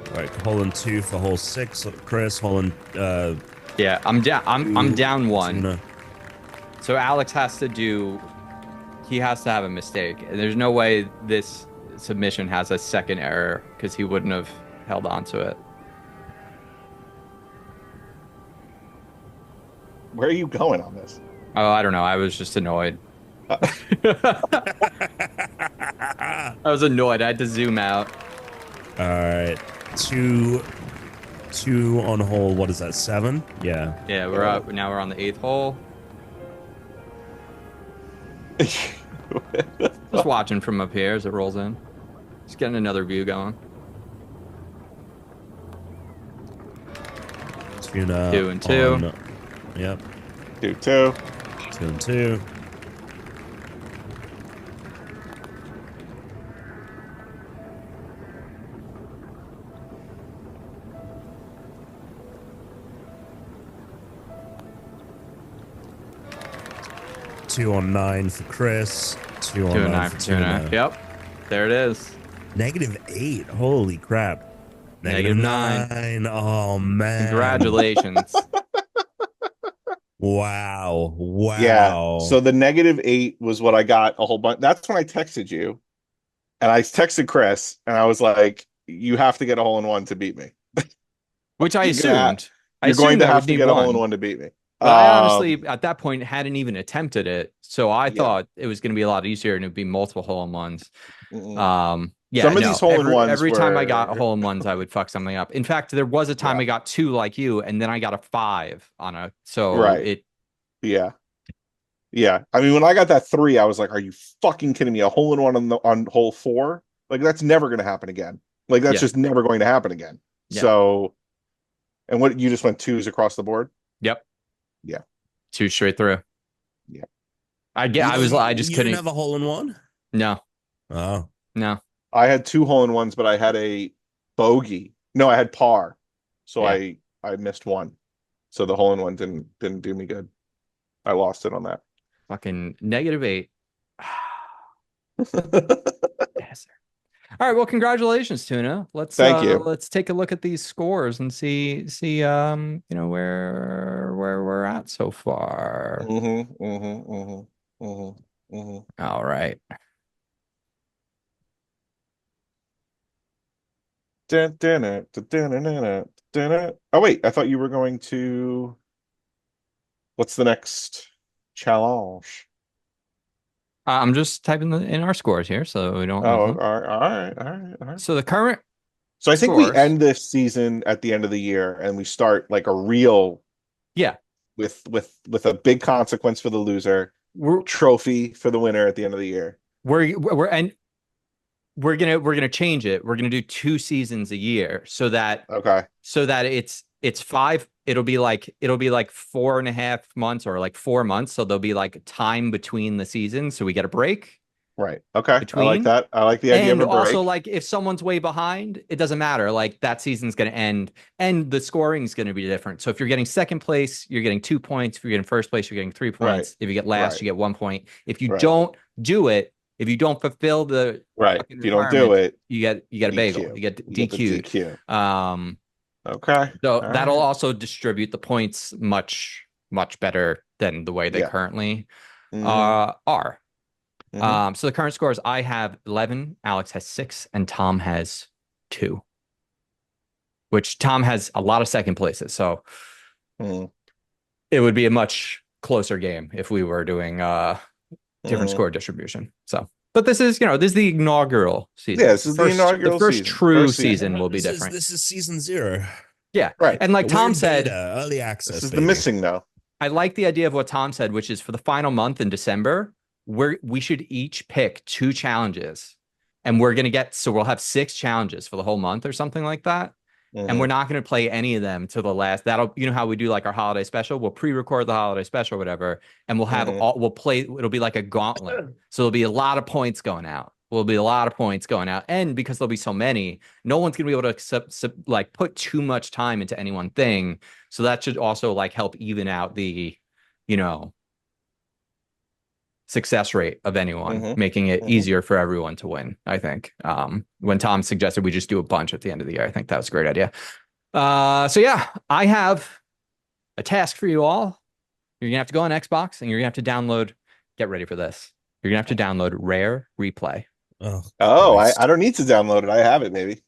All right, hole in 2 for hole 6. Chris, hole in. Yeah, I'm down. I'm down 1. Tuna. So Alex has to do. He has to have a mistake. There's no way this submission has a second error because he wouldn't have held on to it. Where are you going on this? Oh, I don't know. I was just annoyed. I was annoyed. I had to zoom out. All right, 2 on hole. What is that? 7? Yeah. Yeah, we're up. Now we're on the 8th hole. Just watching from up here as it rolls in. Just getting another view going. Tuna 2 and 2. Yep. 2. 2 and 2. 2 on 9 for Chris. 2 on 2 and 9 9 for for Tuna. Tuna. Yep. There it is. -8. Holy crap. Negative nine. -9. Oh, man. Congratulations. Wow. Yeah. Wow. So the -8 was what I got a whole bunch. That's when I texted you, and I texted Chris, and I was like, "You have to get a hole in one to beat me." Which I You're gonna have- assumed. I You're going assumed to I have would to need get a hole in one. one to beat me. But I honestly, at that point, hadn't even attempted it. So I Yeah. thought it was going to be a lot easier and it would be multiple hole-in-ones. Yeah, Some of no, these hole-in-ones every time I got were- hole-in-ones, I would fuck something up. In fact, there was a time I got 2 like you, and then I got a 5 on a. So Right. it. Yeah. Yeah. I mean, when I got that 3, I was like, "Are you fucking kidding me? A hole in one on hole 4? Like that's never going to happen again. Like that's Yeah. just never going to happen again." Yeah. So, and what you just went 2s across the board? Yep. Yeah. 2 straight through. Yeah. I You just didn't couldn't. have a hole in one? No, Oh. no. I had 2 hole in ones, but I had a bogey. No, I had par. So Yeah. I missed one. So the hole in one didn't do me good. I lost it on that. Fucking -8. Yes, sir. All right, well, congratulations, Tuna. Thank you. Let's take a look at these scores and see where we're at so far. All right. Oh wait, I thought you were going to. What's the next challenge? I'm just typing in our scores here, so we don't. Oh, lose them. all right. So the current. So I think we scores. end this season at the end of the year, and we start like a real, Yeah, with a big consequence for the loser, trophy for the winner at the end of the year. We're gonna change it. We're gonna do 2 seasons a year, so that it's 5. It'll be like 4.5 months or like 4 months. So there'll be like time between the seasons, so we get a break. Right. Okay. Between. I like that. I like the idea And of a break. also, like, if someone's way behind, it doesn't matter. Like, that season's going to end, and the scoring is going to be different. So if you're getting second place, you're getting 2 points. If you're getting first place, you're getting 3 points. Right. If you get last, Right. you get 1 point. If you Right. don't do it, if you don't fulfill the Right. If you don't do it, you get a bagel. You get You get the DQ'd. DQ. Okay. So All that'll right. also distribute the points much better than the way they currently are. So the current scores, I have 11, Alex has 6, and Tom has 2. Which Tom has a lot of second places, so it would be a much closer game if we were doing different score distribution. So, but this is the inaugural season. Yeah, this is the inaugural The first season. true First season. season will be different. This is season 0. Yeah, Right. and like Tom We're in said, beta, early access. This is the baby. missing though. I like the idea of what Tom said, which is for the final month in December, we should each pick 2 challenges, and we'll have 6 challenges for the whole month or something like that. And we're not going to play any of them to the last. You know how we do like our holiday special? We'll pre-record the holiday special or whatever, and we'll have we'll play. It'll be like a gauntlet. So there'll be a lot of points going out. And because there'll be so many, no one's going to be able to put too much time into any one thing. So that should also like help even out the, success rate of anyone, making it easier for everyone to win. I think when Tom suggested we just do a bunch at the end of the year, I think that was a great idea. So yeah, I have a task for you all. You're gonna have to go on Xbox and you're gonna have to download. Get ready for this. You're gonna have to download Rare Replay. I don't need to download it. I have it, maybe.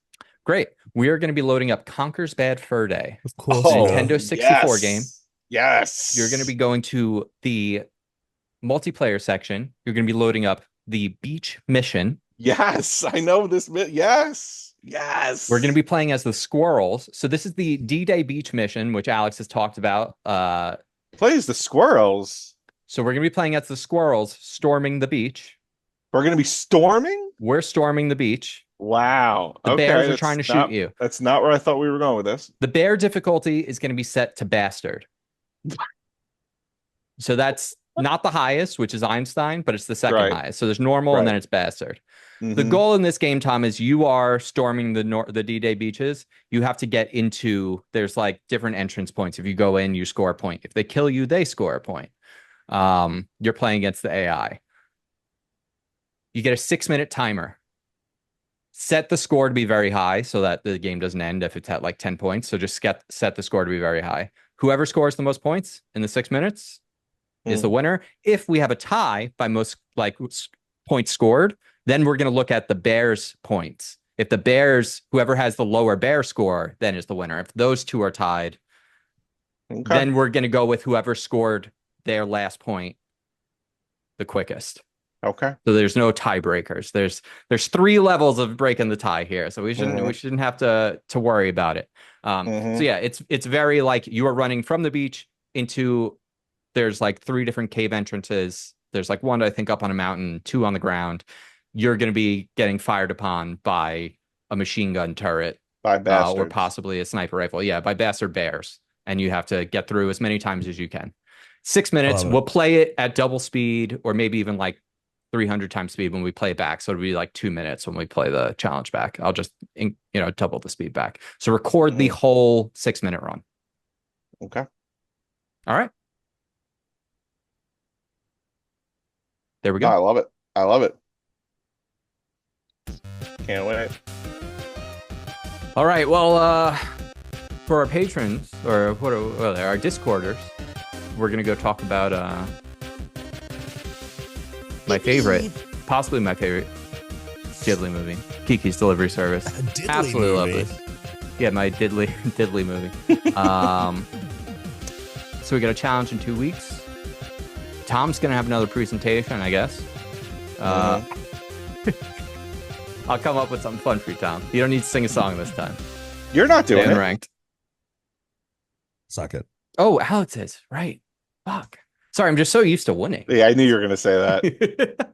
Great. We are going to be loading up Conker's Bad Fur Day. Of course. Nintendo 64 game. Yes. You're going to be going to the multiplayer section. You're going to be loading up the beach mission. Yes, I know this. Yes. We're going to be playing as the squirrels. So this is the D-Day beach mission, which Alex has talked about. Plays the squirrels. So we're going to be playing as the squirrels, storming the beach. We're going to be storming? We're storming the beach. Wow. The bears are trying to shoot you. That's not where I thought we were going with this. The bear difficulty is going to be set to bastard. So that's not the highest, which is Einstein, but it's the second highest. So there's normal and then it's bastard. The goal in this game, Tom, is you are storming the D-Day beaches. You have to get into, there's like different entrance points. If you go in, you score a point. If they kill you, they score a point. You're playing against the AI. You get a 6-minute timer. Set the score to be very high so that the game doesn't end if it's at like 10 points. So just set the score to be very high. Whoever scores the most points in the 6 minutes is the winner. If we have a tie by most like points scored, then we're going to look at the Bears' points. If the Bears, whoever has the lower bear score, then is the winner. If those two are tied, then we're going to go with whoever scored their last point the quickest. Okay. So there's no tiebreakers. There's 3 levels of breaking the tie here, so we shouldn't have to worry about it. So yeah, it's very like you are running from the beach into. There's like 3 different cave entrances. There's like 1 I think up on a mountain, 2 on the ground. You're going to be getting fired upon by a machine gun turret, by bastards, or possibly a sniper rifle. Yeah, by bastard bears, and you have to get through as many times as you can. 6 minutes. We'll play it at double speed, or maybe even like 300 times speed when we play it back. So it'll be like 2 minutes when we play the challenge back. I'll just, double the speed back. So record the whole 6-minute run. Okay. All right. There we go. I love it. I love it. Can't wait. All right. Well, for our patrons, or our Discorders, we're going to go talk about possibly my favorite diddly movie, Kiki's Delivery Service. Absolutely love this. Yeah, my diddly movie. So we got a challenge in 2 weeks. Tom's gonna have another presentation, I guess. I'll come up with something fun for you, Tom. You don't need to sing a song this time. You're not doing it. Ranked. Suck it. Oh, Alex is right. Fuck. Sorry, I'm just so used to winning. Yeah, I knew you were gonna say that.